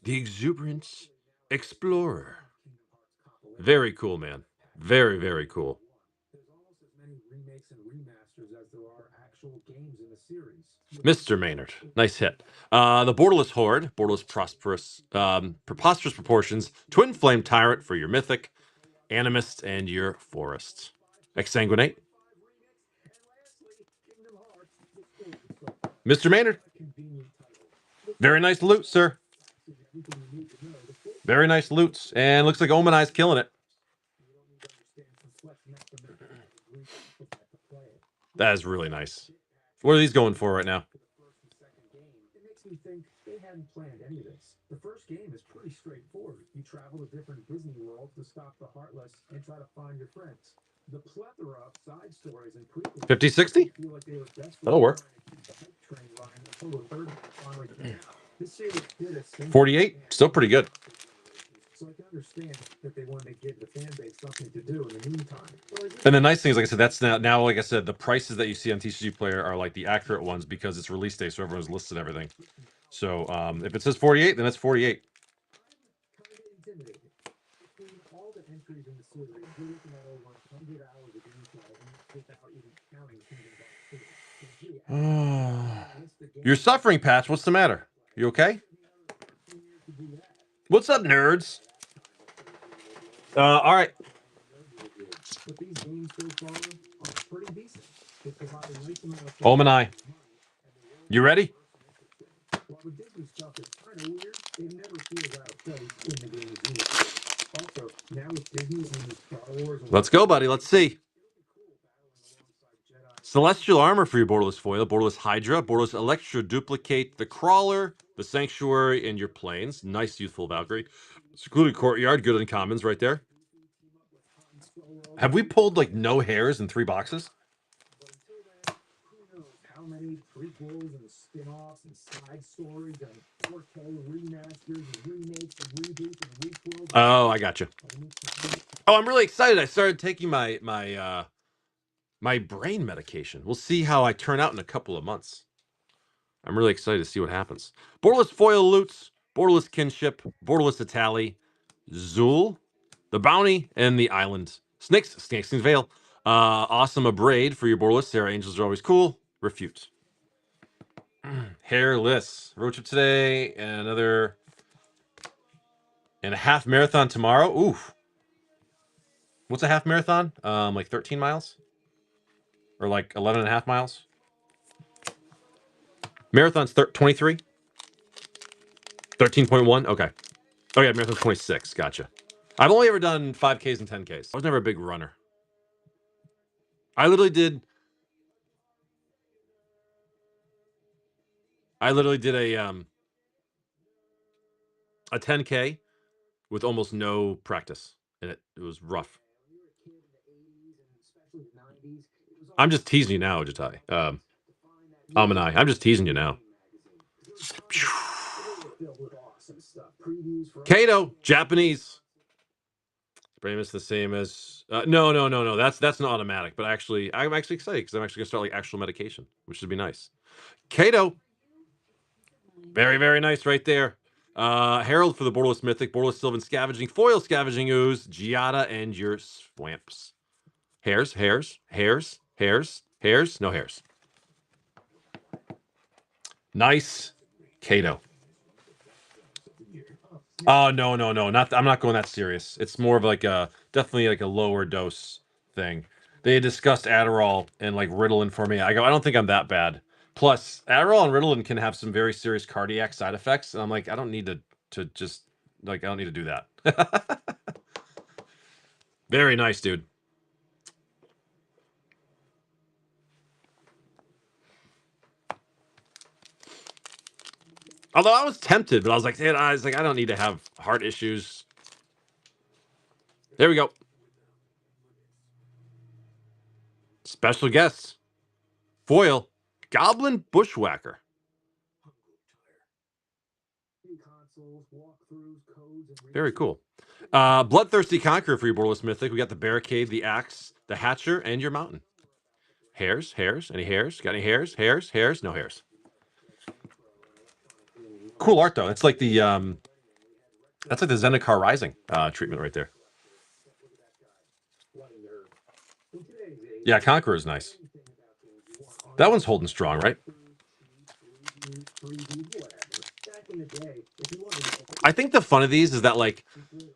The Exuberance Explorer. Very cool, man. Very, very cool. There's almost as many remakes and remasters as there are actual games in the series. Mr. Maynard. Nice hit. The Borderless Horde, Borderless Preposterous Proportions, Twin Flame Tyrant for your Mythic, Animist, and your Forest. Exsanguinate. Mr. Maynard. Very nice loot, sir. Very nice loot. And looks like Omanai's killing it. That is really nice. What are these going for right now? It makes me think they hadn't planned any of this. The first game is pretty straightforward. You travel to different Disney worlds to stop the Heartless and try to find your friends. The plethora of side stories and prequels 50-60? feel like they were desperate That'll work. trying to keep the hype train running until the third finally came out. This series did a single 48? Still pretty good. So I can understand that they wanted to give the fan base something to do in the meantime. And the nice thing is, like I said, that's now, like I said, the prices that you see on TCG Player are like the accurate ones because it's release day, so everyone's listed everything. So if it says 48, then it's 48. Kind of intimidated. Between all the entries in the series, you're looking at over 100 hours of gameplay without even counting Kingdom Hearts 2. You're suffering, Patch. What's the matter? You okay? What's up, nerds? All right. But these games so far are pretty decent. They provide a nice amount of Omanai. You ready? While the Disney stuff is kind of weird, it never feels out of place in the game's universe. Also, now with Disney and Star Wars... Let's go, buddy. Let's see. Celestial Armor for your Borderless Foil, Borderless Hydra, Borderless Electro Duplicate, the Crawler, the Sanctuary, and your Plains. Nice, youthful Valkyrie. Secluded Courtyard, good uncommons right there. Have we pulled like no hairs in 3 boxes? Who knows how many prequels and spin-offs and side stories and 4K remasters and remakes and reboots and requels. Oh, I got you. Oh, I'm really excited. I started taking my brain medication. We'll see how I turn out in a couple of months. I'm really excited to see what happens. Borderless Foil Loots, Borderless Kinship, Borderless Itali, Zool, the Bounty, and the Island. Snakeskin's Veil. Awesome Abrade for your Borderless. Sarah Angels are always cool. Refute. Hairless. Road trip today and another and a half marathon tomorrow. Oof. What's a half marathon? Like 13 miles? Or like 11 and a half miles? Marathon's 23? 13.1? Okay. Oh yeah, marathon's 26. Gotcha. I've only ever done 5Ks and 10Ks. I was never a big runner. I literally did a 10K with almost no practice in it. It was rough. I'm just teasing you now, Jatai. Amanai. I'm just teasing you now. Kato, Japanese. Bramus the same as no. That's an automatic. But actually, I'm actually excited because I'm actually gonna start like actual medication, which should be nice. Kato, very very nice right there. Harold for the Borderless Mythic, Borderless Sylvan Scavenging, Foil Scavenging Ooze, Giada, and your Swamps. Hairs, no hairs. Nice, Kato. Oh no, not. I'm not going that serious. It's more of like a definitely like a lower dose thing. They discussed Adderall and like Ritalin for me. I go, I don't think I'm that bad. Plus, Adderall and Ritalin can have some very serious cardiac side effects, and I'm like, I don't need to just like I don't need to do that. Very nice, dude. Although I was tempted, but I was like, man, I don't need to have heart issues. There we go. Special guests. Foil. Goblin Bushwhacker. Very cool. Bloodthirsty Conqueror for your Borderless Mythic. We got the Barricade, the Axe, the Hatcher, and your Mountain. Hairs? Any hairs? Got any hairs? No hairs. Cool art though. It's like the that's like the Zendikar Rising treatment right there. Yeah, Conqueror is nice. That one's holding strong, right? I think the fun of these is that, like,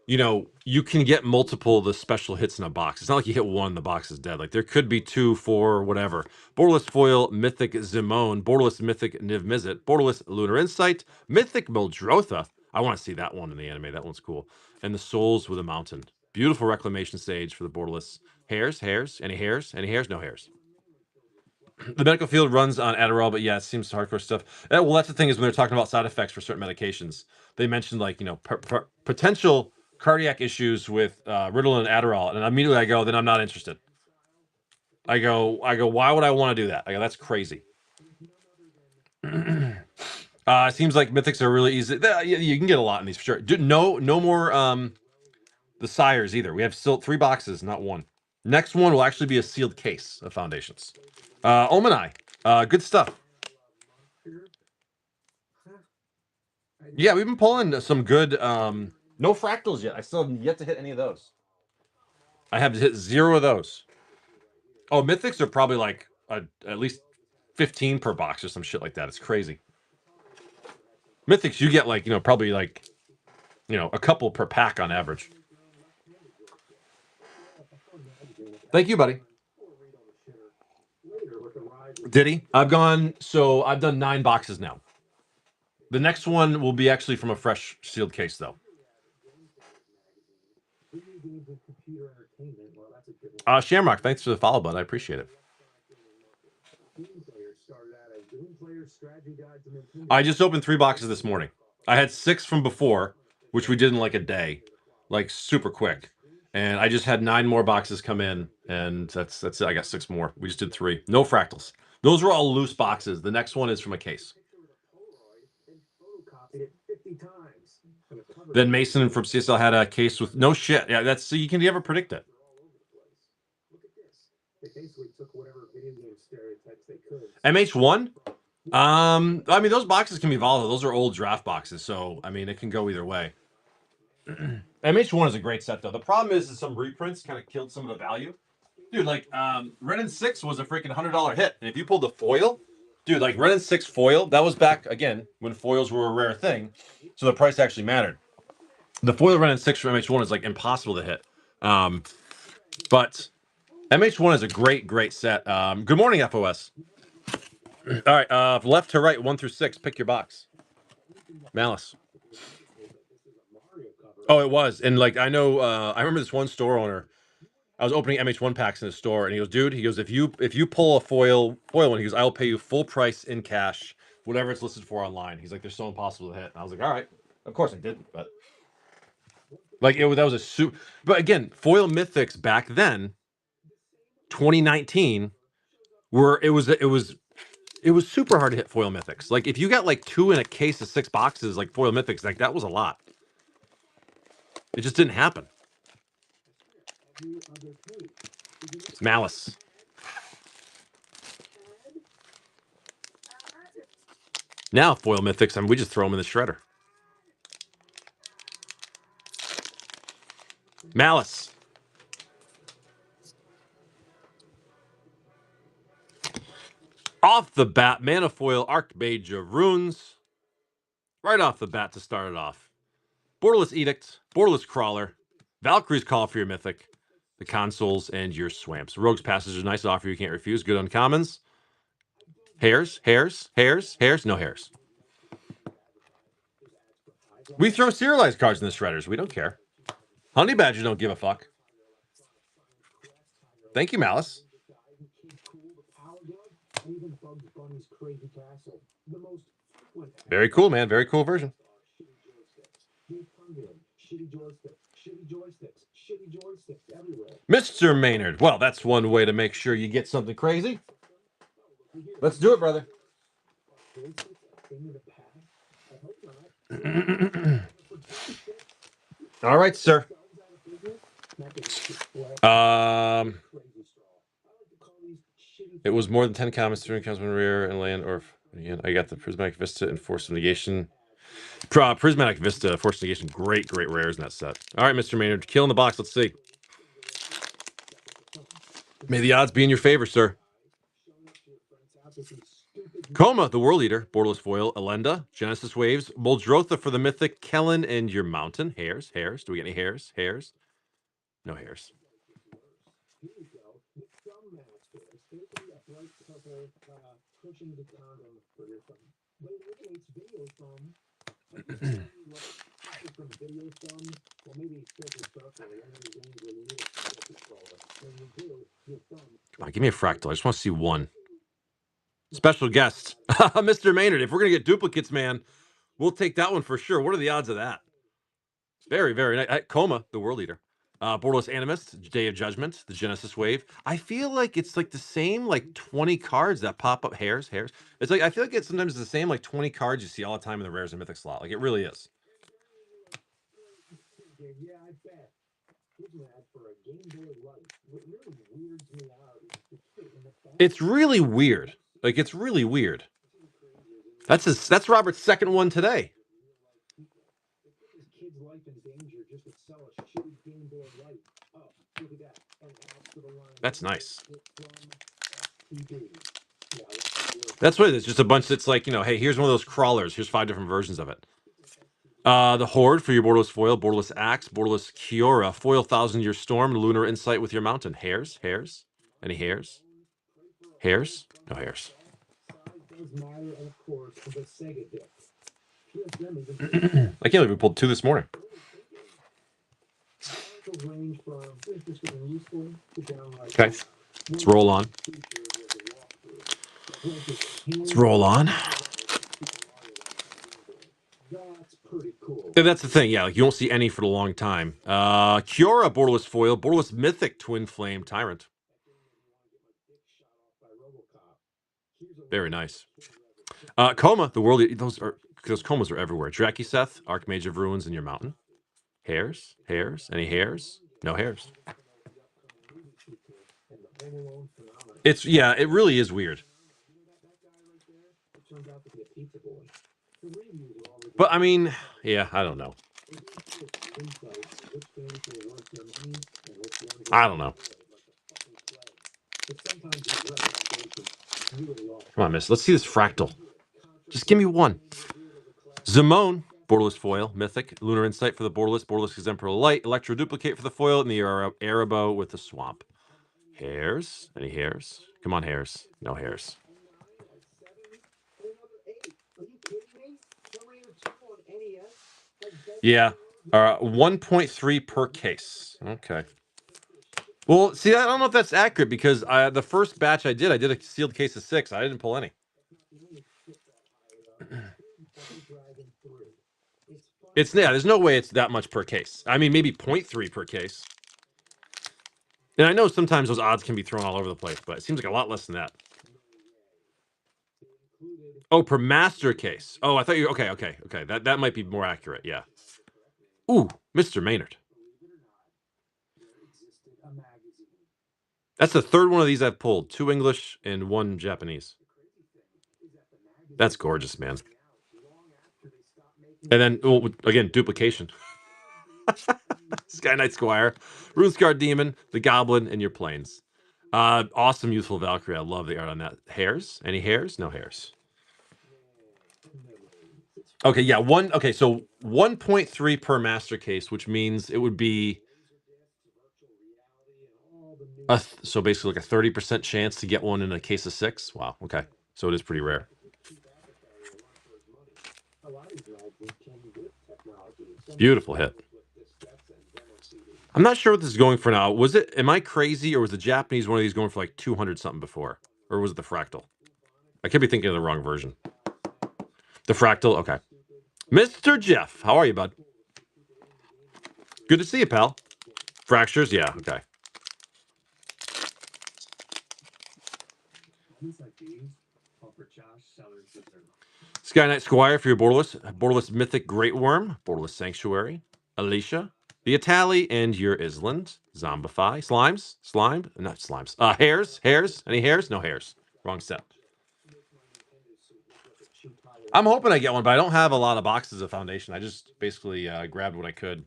you know, you can get multiple of the special hits in a box. It's not like you hit one, the box is dead. Like, there could be 2, 4, whatever. Borderless Foil, Mythic Zimone, Borderless Mythic Niv Mizzet, Borderless Lunar Insight, Mythic Mildrotha. I want to see that one in the anime. That one's cool. And the Souls with a Mountain. Beautiful Reclamation Sage for the Borderless. Hairs? Any hairs? No hairs. The medical field runs on Adderall, but yeah, it seems hardcore stuff. Well, that's the thing is when they're talking about side effects for certain medications, they mentioned like, you know, potential cardiac issues with Ritalin and Adderall, and immediately I go, then I'm not interested. I go, why would I want to do that? I go, that's crazy. It seems like mythics are really easy. You can get a lot in these for sure. No more the sires either. We have still 3 boxes, not 1. Next one will actually be a sealed case of foundations. Omanai, good stuff. Yeah, we've been pulling some good. No fractals yet. I still have yet to hit any of those. I have to hit 0 of those. Oh, mythics are probably like at least 15 per box or some shit like that. It's crazy. Mythics, you get like, you know, probably like, you know, a couple per pack on average. Thank you, buddy. Did he? I've done 9 boxes now. The next one will be actually from a fresh sealed case, though. Shamrock, thanks for the follow, bud. I appreciate it. I just opened 3 boxes this morning. I had 6 from before, which we did in like a day, like super quick. And I just had 9 more boxes come in, and that's it. I got 6 more. We just did 3. No fractals. Those were all loose boxes. The next one is from a case. Then Mason from CSL had a case with no shit. Yeah, that's so you can never predict it. MH1? I mean, those boxes can be volatile. Those are old draft boxes, so I mean, it can go either way. MH1 is a great set, though. The problem is some reprints kind of killed some of the value. Dude, like, Ren and 6 was a freaking $100 hit. And if you pulled the foil, Dude, like Ren and 6 foil, that was back, again, when foils were a rare thing. So the price actually mattered. The foil Ren and 6 from MH1 is like impossible to hit. But MH1 is a great, great set. Good morning, FOS. All right, left to right, 1 through 6. Pick your box. Malice. Oh, it was. And like I know I remember this one store owner. I was opening MH1 packs in the store, and he goes, "Dude," he goes, if you pull a foil one, he goes, "I'll pay you full price in cash, whatever it's listed for online." He's like, "They're so impossible to hit." And I was like, "All right." Of course I didn't, but like that was a super. But again, foil mythics back then, 2019, it was super hard to hit foil mythics. Like if you got like 2 in a case of 6 boxes, like foil mythics, like that was a lot. It just didn't happen. It's Malice. Now foil mythics, I mean, we just throw them in the shredder. Malice. Off the bat, Manifoil, Archmage of Runes. Right off the bat to start it off. Borderless Edict, Borderless Crawler, Valkyrie's Call for your Mythic, the Consoles, and your Swamps. Rogue's Passage is a nice offer you can't refuse. Good uncommons. Hairs, no hairs. We throw serialized cards in the shredders. We don't care. Honey Badger don't give a fuck. Thank you, Malice. Very cool, man. Very cool version. Mr. Maynard. Well, that's one way to make sure you get something crazy. Let's do it, brother. All right, sir. It was more than 10 comments, 3 counts, 1 rare, and land, or again, I got the Prismatic Vista and Force of Negation. Prismatic Vista, Force of Negation, great rares in that set. All right, Mr. Maynard, kill in the box. Let's see. May the odds be in your favor, sir. Coma, the World Eater, Borderless Foil, Elenda, Genesis Waves, Muldrotha for the Mythic, Kellen, and your Mountain. Hairs. Do we get any hairs? No hairs. Come on, give me a fractal. I just want to see one. Special guest, Mr. Maynard. If we're gonna get duplicates, man, we'll take that one for sure. What are the odds of that? Very nice. Coma, the World Eater. Borderless Animist, Day of Judgment, the Genesis Wave. I feel like it's like the same like 20 cards that pop up. Hairs. It's like I feel like it's sometimes the same like 20 cards you see all the time in the rares and mythic slot. Like it really is. It's really weird. Like it's really weird. That's Robert's second one today. That's nice. That's what it is. Just a bunch that's like, hey, here's one of those crawlers. Here's 5 different versions of it. The Horde for your Borderless Foil, Borderless Axe, Borderless Kiora, Foil 1,000-Year Storm, Lunar Insight with your Mountain. Hairs? Any hairs? No hairs. I can't believe we pulled 2 this morning. Okay. Let's roll on. That's the thing, yeah. Like you won't see any for a long time. Kiora, Borderless Foil, Borderless Mythic, Twin Flame, Tyrant. Very nice. Coma, the World. Those Comas are everywhere. Drakiseth, Archmage of Ruins, in your Mountain. Hairs? Any hairs? No hairs. It really is weird. But I mean, yeah, I don't know. Come on, miss. Let's see this fractal. Just give me one. Zimone, borderless foil, mythic. Lunar Insight for the borderless. Borderless Exemplar Light. Electro Duplicate for the foil. And the Arabo with the swamp. Hairs? Any hairs? Come on, hairs. No hairs. Yeah. 1.3 per case. Okay. Well, see, I don't know if that's accurate because the first batch I did a sealed case of 6. I didn't pull any. There's no way it's that much per case. I mean, maybe 0.3 per case. And I know sometimes those odds can be thrown all over the place, but it seems like a lot less than that. Oh, per master case. Oh, I thought you... Okay. That might be more accurate, yeah. Ooh, Mr. Maynard. That's the third one of these I've pulled. 2 English and 1 Japanese. That's gorgeous, man. And then, again, duplication. Sky Knight Squire, Runescar Demon, the Goblin, and your planes. Awesome Youthful Valkyrie. I love the art on that. Hairs? Any hairs? No hairs. Okay, yeah. So 1.3 per master case, which means it would be so basically like a 30% chance to get one in a case of 6. Wow. Okay, so it is pretty rare. Beautiful hit. I'm not sure what this is going for now. Am I crazy, or was the Japanese one of these going for like 200 something before? Or was it the fractal? I could be thinking of the wrong version. The fractal? Okay. Mr. Jeff, how are you, bud? Good to see you, pal. Fractures? Yeah, okay. Sky Knight Squire for your borderless Mythic Great Worm, borderless Sanctuary, Alicia, the Itali, and your Island, Zombify, not slimes, hairs, any hairs? No hairs. Wrong set. I'm hoping I get one, but I don't have a lot of boxes of Foundation. I just basically grabbed what I could.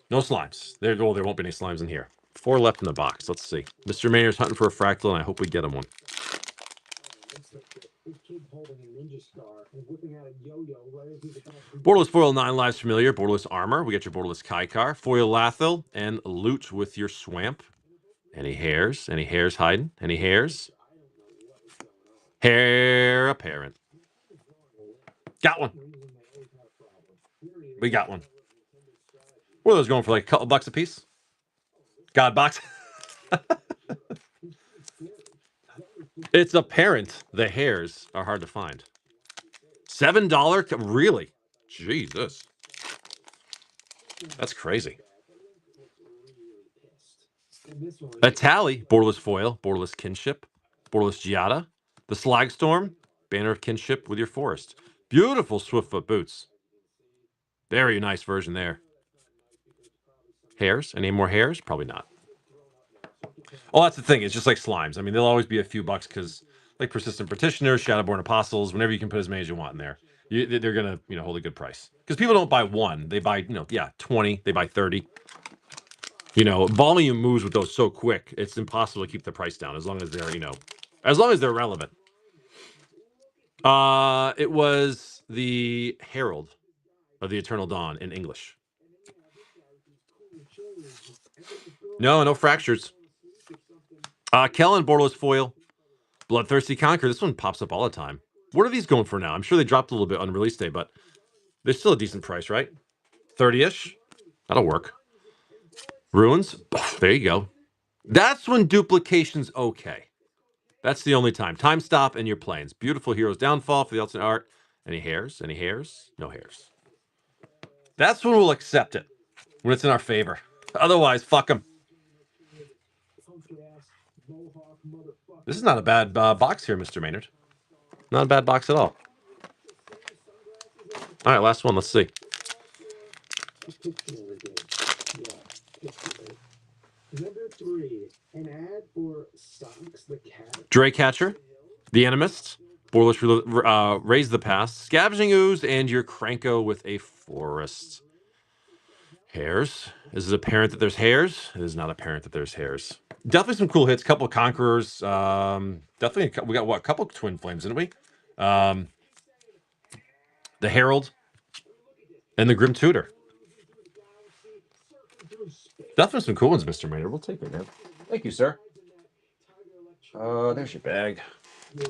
No slimes. There won't be any slimes in here. 4 left in the box. Let's see. Mr. Maynard's hunting for a fractal, and I hope we get him one. Borderless Foil 9 Lives Familiar, Borderless Armor. We got your Borderless Kaikar, Foil Lathil, and Loot with your Swamp. Any hairs? Any hairs hiding? Any hairs? Hair apparent. Got one. We got one. What are those going for, like a couple bucks a piece? God box. It's apparent the hairs are hard to find. $7? Really? Jesus. That's crazy. Itali, Borderless Foil, Borderless Kinship, Borderless Giada, the Slagstorm, Banner of Kinship with your Forest. Beautiful Swiftfoot Boots. Very nice version there. Hairs? Any more hairs? Probably not. Oh, that's the thing. It's just like slimes. I mean, there'll always be a few bucks because, like Persistent Petitioners, Shadowborn Apostles, whenever you can put as many as you want in there, they're gonna hold a good price. Because people don't buy 1; they buy 20, they buy 30. Volume moves with those so quick, it's impossible to keep the price down as long as they're relevant. It was the Herald of the Eternal Dawn in English. No fractures. Kellen, Borderless Foil, Bloodthirsty Conqueror. This one pops up all the time. What are these going for now? I'm sure they dropped a little bit on release day, but they're still a decent price, right? 30-ish. That'll work. Ruins. There you go. That's when duplication's okay. That's the only time. Time Stop and your planes. Beautiful Heroes Downfall for the alternate art. Any hairs? Any hairs? No hairs. That's when we'll accept it. When it's in our favor. Otherwise, fuck them. This is not a bad box here, Mr. Maynard. Not a bad box at all. All right, last one. Let's see. Number 3, an ad for Socks the Cat. Draycatcher, the Animist, Borderless Raise the Past, Scavenging Ooze, and your Kranko with a Forest. Hairs. Is it apparent that there's hairs? It is not apparent that there's hairs. Definitely some cool hits. Couple Conquerors. Definitely we got what? A couple Twin Flames, didn't we? The Herald and the Grim Tutor. Definitely some cool ones, Mr. Maynard. We'll take it, man. Thank you, sir. There's your bag. Yeah,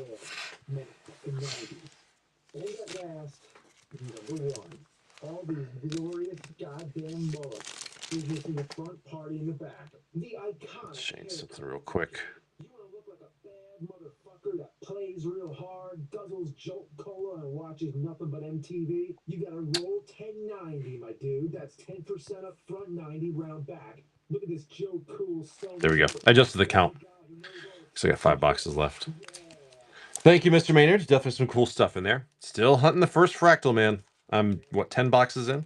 man, fucking 90s. And at last, number one. All these glorious goddamn bullets. He's missing the front party in the back. The iconic. Let's change something real quick. You want to look like a bad motherfucker that plays real hard, guzzles Jolt Cola, and watches nothing but MTV? You gotta roll 1090, my dude. That's 10% up front, 90 round back. Look at this Joe Cool. There we go. I adjusted the count. So I got 5 boxes left. Thank you, Mr. Maynard. Definitely some cool stuff in there. Still hunting the first fractal, man. I'm, what, 10 boxes in?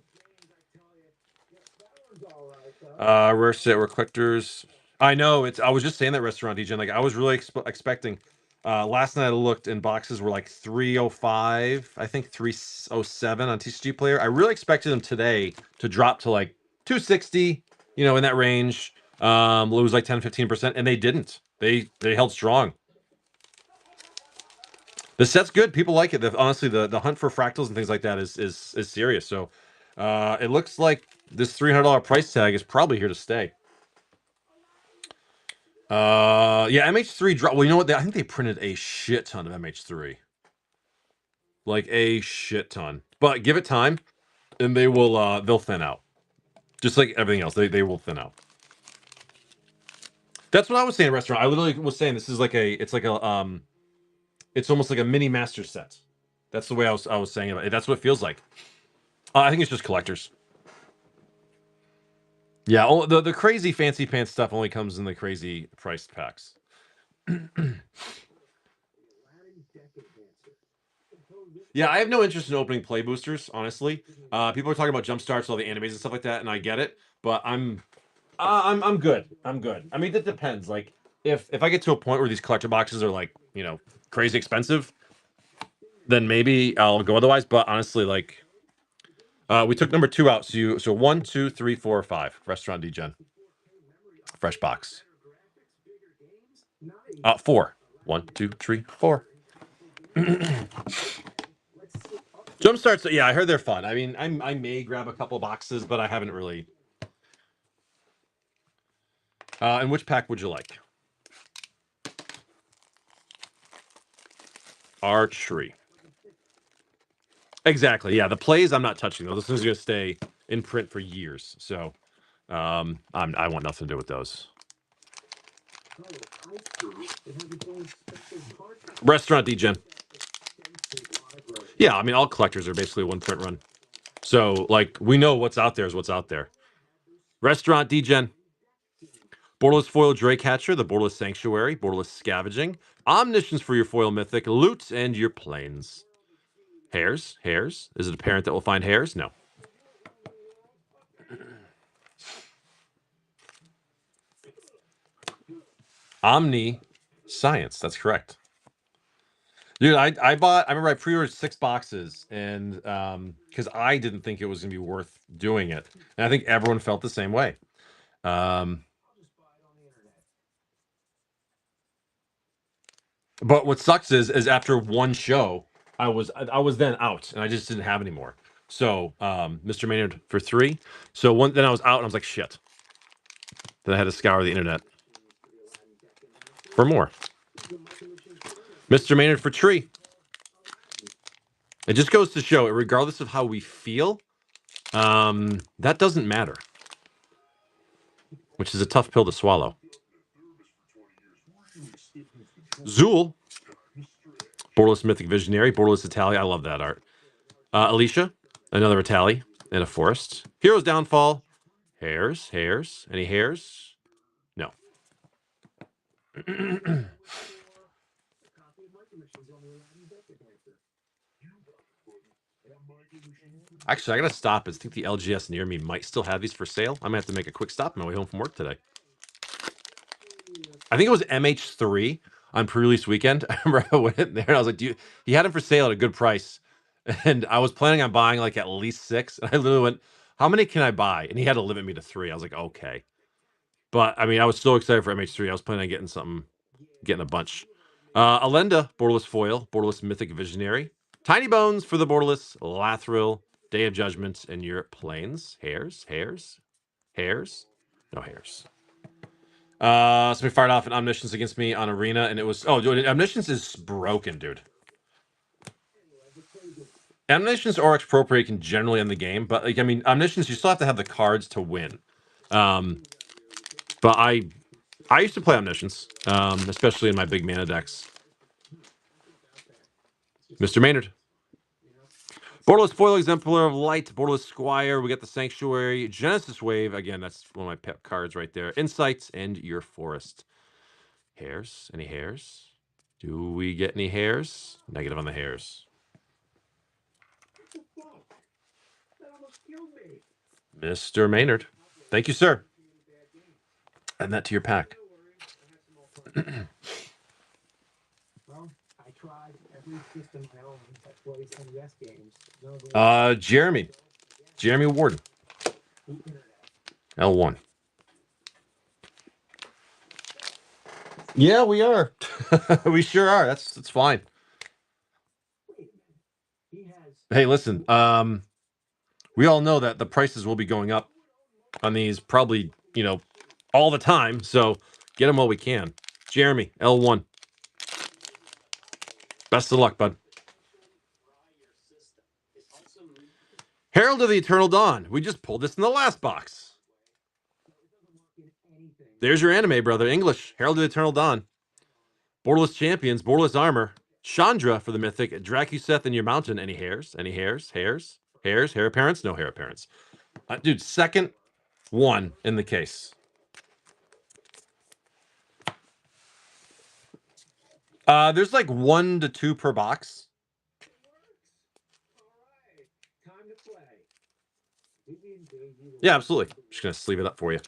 Rare set, we're collectors. I know, I was just saying that, Restaurant DJ. Like, I was really expecting. Last night I looked and boxes were like 305, I think 307 on TCG Player. I really expected them today to drop to like 260, in that range. Lose like 10-15%, and they didn't. They held strong. The set's good. People like it. Honestly, the hunt for fractals and things like that is serious. So it looks like this $300 price tag is probably here to stay. Yeah, MH3 drop. Well, you know what? I think they printed a shit ton of MH3. Like a shit ton. But give it time, and they'll thin out. Just like everything else, they will thin out. That's what I was saying at Restaurant. I literally was saying this is like it's almost like a mini master set. That's the way I was saying it. That's what it feels like. I think it's just collectors. Yeah, the crazy fancy pants stuff only comes in the crazy priced packs. Yeah, I have no interest in opening play boosters, honestly. People are talking about jump starts, all the animes and stuff like that, and I get it, but I'm good. I'm good. I mean, it depends. Like, if I get to a point where these collector boxes are like, crazy expensive, then maybe I'll go otherwise. But honestly, like, we took number 2 out. So 1, 2, 3, 4, 5. Restaurant Degen. Fresh box. 4. 1, 2, 3, 4. Jump starts. Yeah, I heard they're fun. I mean, I may grab a couple boxes, but I haven't really. And which pack would you like? Archery. Exactly. Yeah, the plays I'm not touching those. This is gonna stay in print for years. So, I want nothing to do with those. Restaurant Degen. Yeah, I mean, all collectors are basically one print run. So, like, we know what's out there is what's out there. Restaurant Degen. Borderless Foil Draycatcher, the Borderless Sanctuary, Borderless Scavenging, Omniscience for your Foil Mythic, Loot, and your Plains. Hairs? Hairs? Is it apparent that we'll find hairs? No. Omni Science, that's correct. Dude, I remember I pre-ordered 6 boxes, and because I didn't think it was gonna be worth doing it. And I think everyone felt the same way. But what sucks is after one show, I was then out, and I just didn't have any more. So, Mr. Maynard for 3. So then I was out, and I was like, shit. Then I had to scour the internet for more. Mr. Maynard for tree. It just goes to show, regardless of how we feel, that doesn't matter. Which is a tough pill to swallow. Zool. Borderless Mythic Visionary. Borderless Italia. I love that art. Alicia. Another Italia in a forest. Hero's Downfall. Hairs. Hairs. Any hairs? No. Actually, I gotta stop. I think the LGS near me might still have these for sale. I might have to make a quick stop on my way home from work today. I think it was MH3 on pre-release weekend. I remember I went in there and I was like, he had them for sale at a good price. And I was planning on buying like at least 6. And I literally went, how many can I buy? And he had to limit me to 3. I was like, okay. But I mean, I was so excited for MH3. I was planning on getting a bunch. Alenda, borderless foil, borderless mythic visionary. Tiny Bones for the borderless, Lathril, Day of Judgment, and Europe Plains. Hairs. No hairs. Somebody fired off an Omniscience against me on Arena, and it was... Oh, dude, Omniscience is broken, dude. Omniscience or Expropriate can generally end the game, but, like, I mean, Omniscience, you still have to have the cards to win. But I used to play Omniscience, especially in my big mana decks. Mr. Maynard. Borderless Foil Exemplar of Light, Borderless Squire. We got the Sanctuary, Genesis Wave. Again, that's one of my pet cards right there. Insights and your Forest. Hairs? Any hairs? Do we get any hairs? Negative on the hairs. Mr. Maynard. Thank you, sir. Add that to your pack. Well, I tried every system element that plays NES games. Jeremy Warden. L1. Yeah, we are. We sure are. That's fine. Hey, listen. We all know that the prices will be going up on these probably, all the time. So get them while we can. Jeremy, L1. Best of luck, bud. Herald of the Eternal Dawn. We just pulled this in the last box. There's your anime, brother. English. Herald of the Eternal Dawn. Borderless Champions. Borderless Armor. Chandra for the Mythic. Dracuseth in your mountain. Any hairs? Any hairs? Hairs? Hairs? Hair appearance? No hair appearance. Dude, second one in the case. There's like 1 to 2 per box. Yeah, absolutely. Just gonna sleeve it up for you.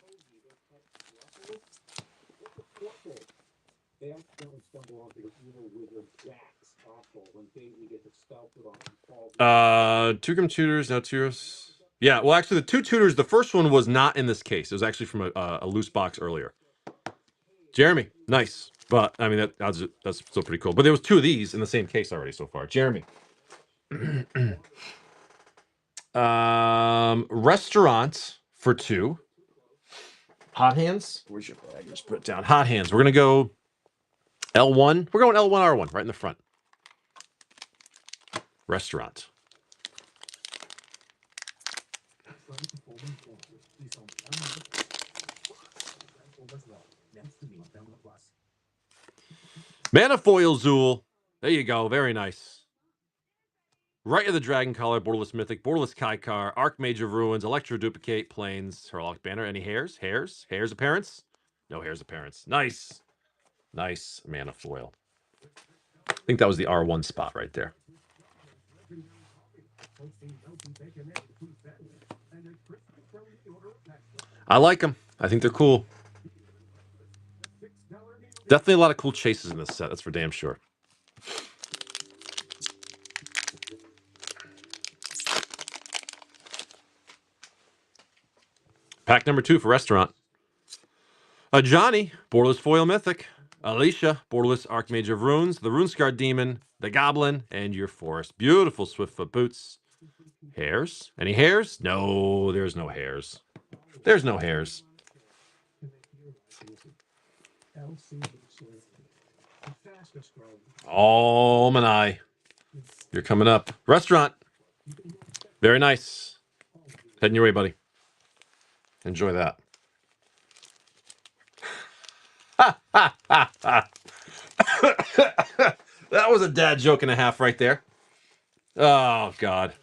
Tugum Tutors, no tutors. Yeah, well, actually, the 2 tutors, the first one was not in this case. It was actually from a loose box earlier. Jeremy, nice. But, I mean, that's still pretty cool. But there was 2 of these in the same case already so far. Jeremy. Restaurant for 2. Hot Hands. Where's your bag? Just put it down. Hot Hands. We're going to go L1. We're going L1, R1, right in the front. Restaurant. Manifoil Zool. There you go. Very nice. Right of the Dragon Collar, Borderless Mythic, Borderless Kaikar, Archmage of Ruins, Electro Duplicate, Plains, Herlock Banner. Any hairs? Hairs? Hairs appearance? No hairs appearance. Nice. Nice Manifoil. I think that was the R1 spot right there. I like them. I think they're cool. Definitely a lot of cool chases in this set. That's for damn sure. Pack number 2 for Restaurant. Johnny, Borderless Foil Mythic. Alicia, Borderless Archmage of Runes. The Runescar Demon. The Goblin. And your Forest. Beautiful Swiftfoot Boots. Hairs? Any hairs? No, there's no hairs. There's no hairs. Oh, Manai. You're coming up. Restaurant. Very nice. Heading your way, buddy. Enjoy that. That was a dad joke and a half right there. Oh, God.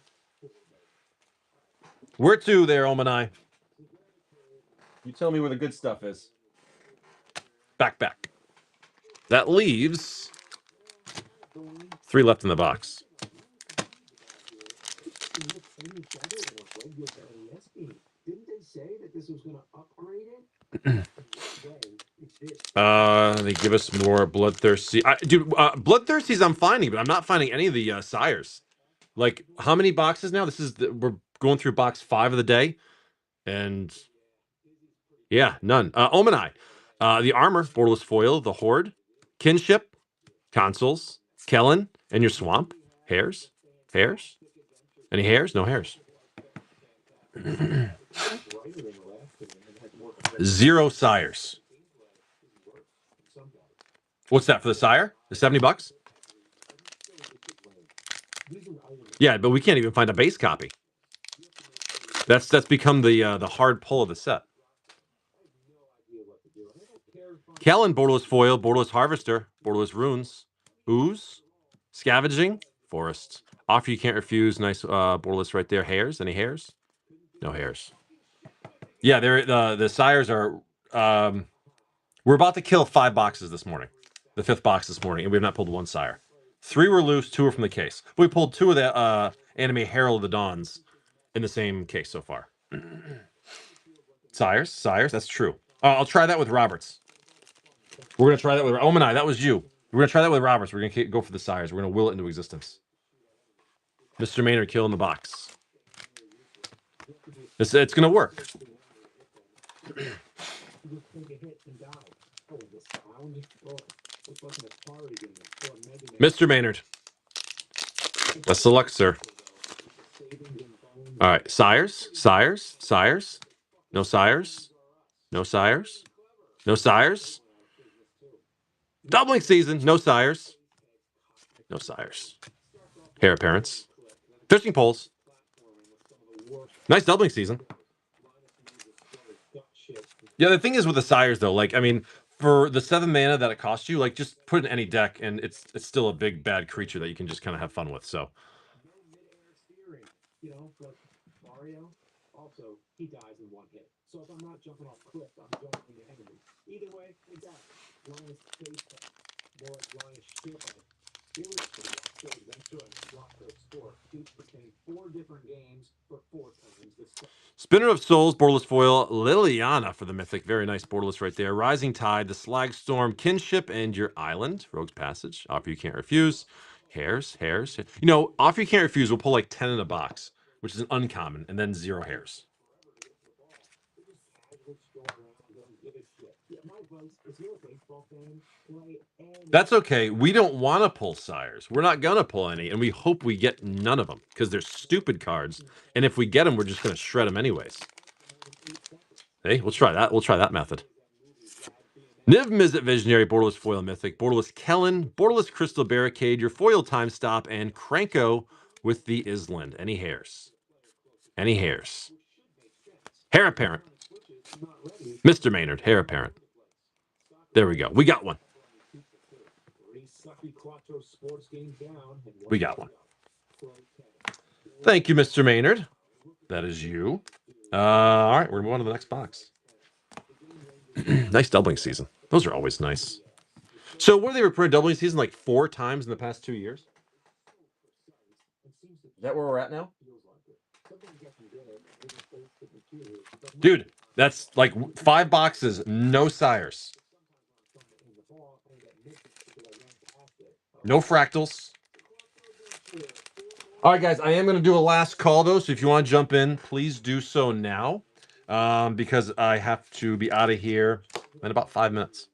Where to there, Omanai? You tell me where the good stuff is. Back. That leaves 3 left in the box. They give us more Bloodthirsty. Dude, Bloodthirsty's I'm finding, but I'm not finding any of the sires. Like, how many boxes now? We're going through box 5 of the day. And, Yeah, none. Omanai. The armor, borderless foil, the horde, kinship, consoles, Kellen, and your swamp. Hairs? Hairs? Any hairs? No hairs. 0 sires. What's that for the sire? The $70? Yeah, but we can't even find a base copy. That's become the hard pull of the set. Kellen, borderless foil, borderless harvester, borderless runes, ooze, scavenging, forests. Offer you can't refuse. Nice borderless right there. Hairs? Any hairs? No hairs. Yeah, they're the sires are. We're about to kill 5 boxes this morning. The 5th box this morning, and we have not pulled 1 sire. 3 were loose, 2 were from the case. We pulled 2 of the anime Herald of the Dawns in the same case so far. Sires, that's true. I'll try that with Roberts. We're gonna try that with Omanai. That was you. We're gonna try that with Roberts. We're gonna go for the sires. We're gonna will it into existence. Mr. Maynard killing the box. It's gonna work. Mr. Maynard. A select, sir. All right, sires. No sires. No sires. No sires. Doubling season. No sires. No sires. Heir apparents. Fishing poles. Nice doubling season. Yeah, the thing is with the sires though, like I mean, for the 7 mana that it costs you, like just put it in any deck, and it's still a big bad creature that you can just kind of have fun with. So. You know, but Mario, also, he dies in 1 hit. So if I'm not jumping off cliff, I'm jumping into enemy. Either way, it dies. Linus face more Linus shit. Each became 4 different games for 4 times. Spinner of Souls, borderless foil, Liliana for the mythic. Very nice borderless right there. Rising Tide, the Slag Storm, Kinship, and your island. Rogue's Passage. Offer you can't refuse. Hairs. You know, offer you can't refuse. We'll pull like 10 in a box, which is an uncommon, and then 0 hairs. That's okay. We don't want to pull sires. We're not going to pull any, and we hope we get none of them because they're stupid cards. And if we get them, we're just going to shred them anyways. Hey, we'll try that. We'll try that method. Niv Mizzet Visionary, borderless foil mythic, borderless Kellen, borderless Crystal Barricade, your foil time stop, and Kranko with the Island. Any hairs? Any hairs? Hair apparent. Mr. Maynard, hair apparent. There we go. We got one. We got one. Thank you, Mr. Maynard. That is you. All right, we're going to move on to the next box. Nice doubling season. Those are always nice. So what are they reported doubling season like 4 times in the past 2 years? Is that where we're at now? Dude, that's like 5 boxes, no sires. No fractals. All right, guys, I am going to do a last call, though, so if you want to jump in, please do so now, because I have to be out of here in about 5 minutes.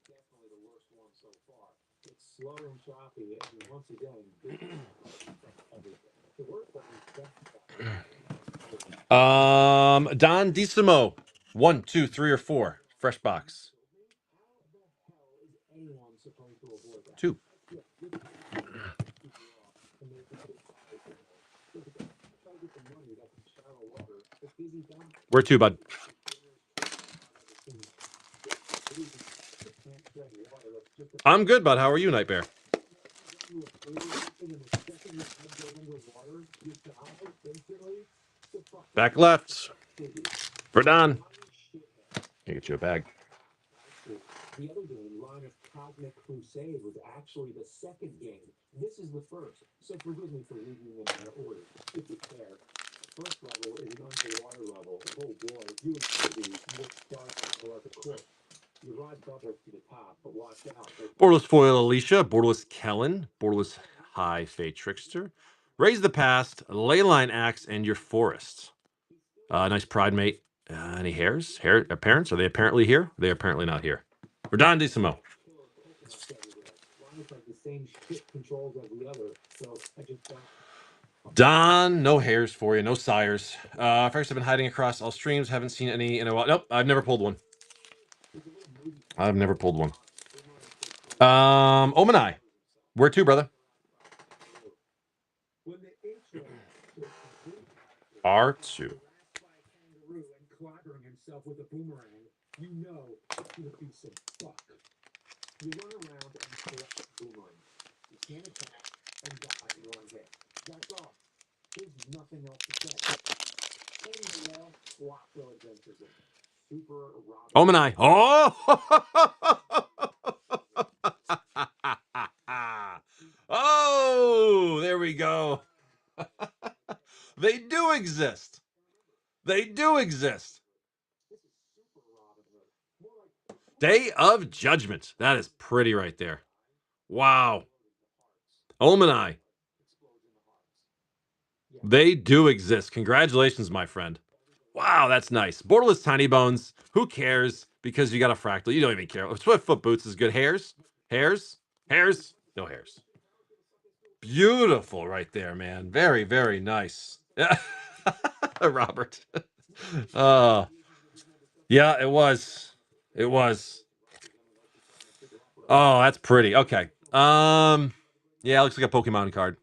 Don DeSimo, 1, 2, 3, or 4. Fresh box. 2. Where to, bud? I'm good, bud. How are you, Night Bear? Back left. For Don. Can get you a bag. The other game, Line of Cosmic Crusade, was actually the 2nd game. This is the 1st, so forgive me for reading them in order, if you care. First level is an underwater level. Oh boy, you would see look dark or the cliff. You ride bubbles to the top, but watch out. Borderless Foil Alicia, borderless Kellen, borderless High Fate Trickster, Raise the Past, Leyline Axe, and your Forest. Nice Pride Mate. Any hairs? Hair parents? Are they apparently here? They are apparently not here. Redondissimo. Don, no hairs for you, no sires. First, I've been hiding across all streams. Haven't seen any in a while. Nope, I've never pulled one. I've never pulled one. Omanai, where to, brother? R2. You know it's gonna be some fuck. You run around and collect boomerang. You can't attack and dodge in one hit. That's all. There's nothing else to say. Playing the wall, Waffle Adventures in Super Robin. Omanai. Oh! Oh, there we go. They do exist. They do exist. Day of Judgment. That is pretty right there. Wow. Omanai. They do exist. Congratulations, my friend. Wow, that's nice. Borderless Tiny Bones. Who cares? Because you got a fractal. You don't even care. Swiftfoot Boots is good. Hairs? Hairs? Hairs? No hairs. Beautiful right there, man. Very, very nice. Yeah. Robert. Yeah, it was. It was. Oh, that's pretty. Okay. Yeah, it looks like a Pokemon card.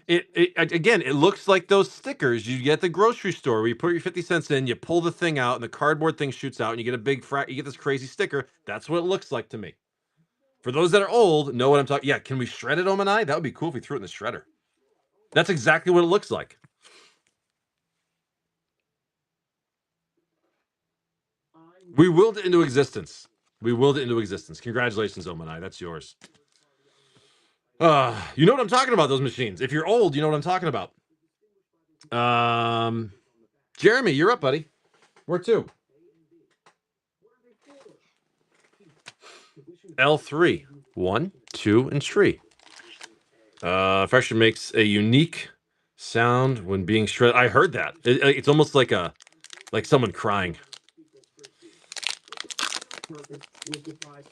It again, it looks like those stickers you get at the grocery store where you put your 50 cents in, you pull the thing out, and the cardboard thing shoots out, and you get a big you get this crazy sticker. That's what it looks like to me. For those that are old, know what I'm talking. Yeah, can we shred it, Omanai? That would be cool if we threw it in the shredder. That's exactly what it looks like. We willed it into existence. We willed it into existence. Congratulations, Omanai. That's yours. You know what I'm talking about, those machines. If you're old, you know what I'm talking about. Jeremy, you're up, buddy. Where to? L3. 1, 2, and 3. Freshman makes a unique sound when being shredded. I heard that. It's almost like someone crying.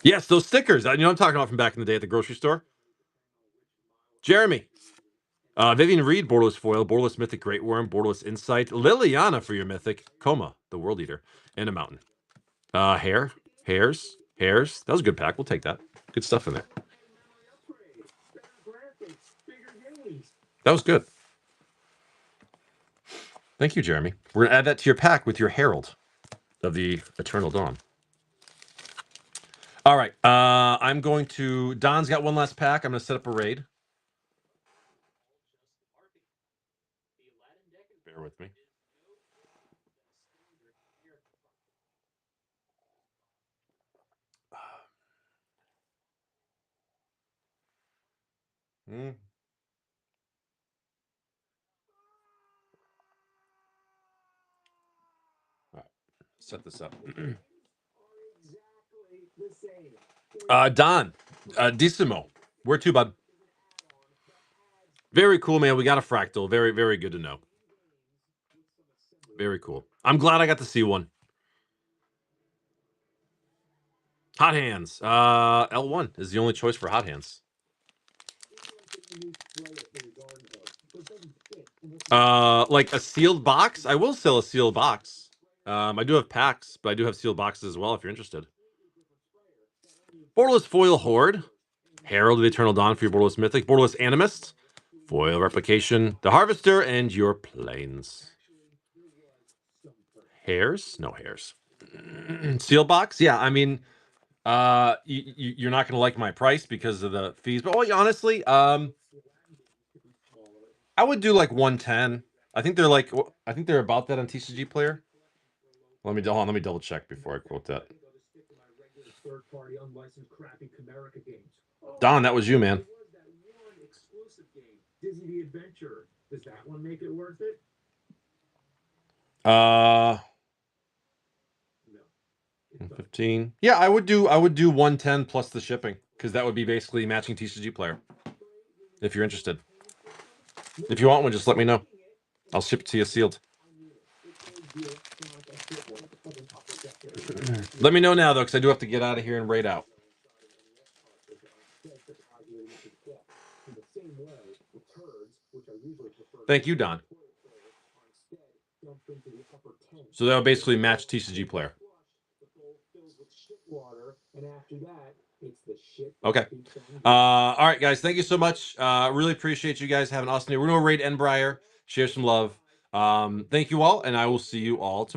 Yes, those stickers. You know what I'm talking about from back in the day at the grocery store? Jeremy. Vivian Reed, Borderless Foil, Borderless Mythic Great Worm, Borderless Insight, Liliana for your Mythic, Coma, the World Eater, and a Mountain. Hairs. That was a good pack. We'll take that. Good stuff in there. That was good. Thank you, Jeremy. We're going to add that to your pack with your Herald of the Eternal Dawn. All right. I'm going to... Don's got one last pack. I'm going to set up a raid. Bear with me. All right. Set this up. Don, Dissimo. Where to, bud? Very cool, man. We got a fractal. Very, very good to know. Very cool. I'm glad I got to see one. Hot Hands. L1 is the only choice for Hot Hands. Like a sealed box? I will sell a sealed box. I do have packs, but I do have sealed boxes as well if you're interested. Borderless Foil Horde. Herald of the Eternal Dawn for your Borderless Mythic. Borderless Animist. Foil Replication. The Harvester and your Plains. Hairs? No hairs. Seal box? Yeah, I mean, you're not going to like my price because of the fees. But honestly, I would do like 110. I think they're about that on TCG Player. Let me double check before I quote that. Don, that was you, man. Disney Adventure. Does that one make it worth it? No. 15. Yeah, I would do 110 plus the shipping because that would be basically matching TCG Player. if you're interested. If you want one, just let me know. I'll ship it to you sealed. Let me know now, though, because I do have to get out of here and raid out. Thank you, Don. So that would basically match TCG player. Okay. All right, guys. Thank you so much. Really appreciate you guys having an awesome day. We're going to raid Endbriar, share some love. Thank you all, and I will see you all tomorrow.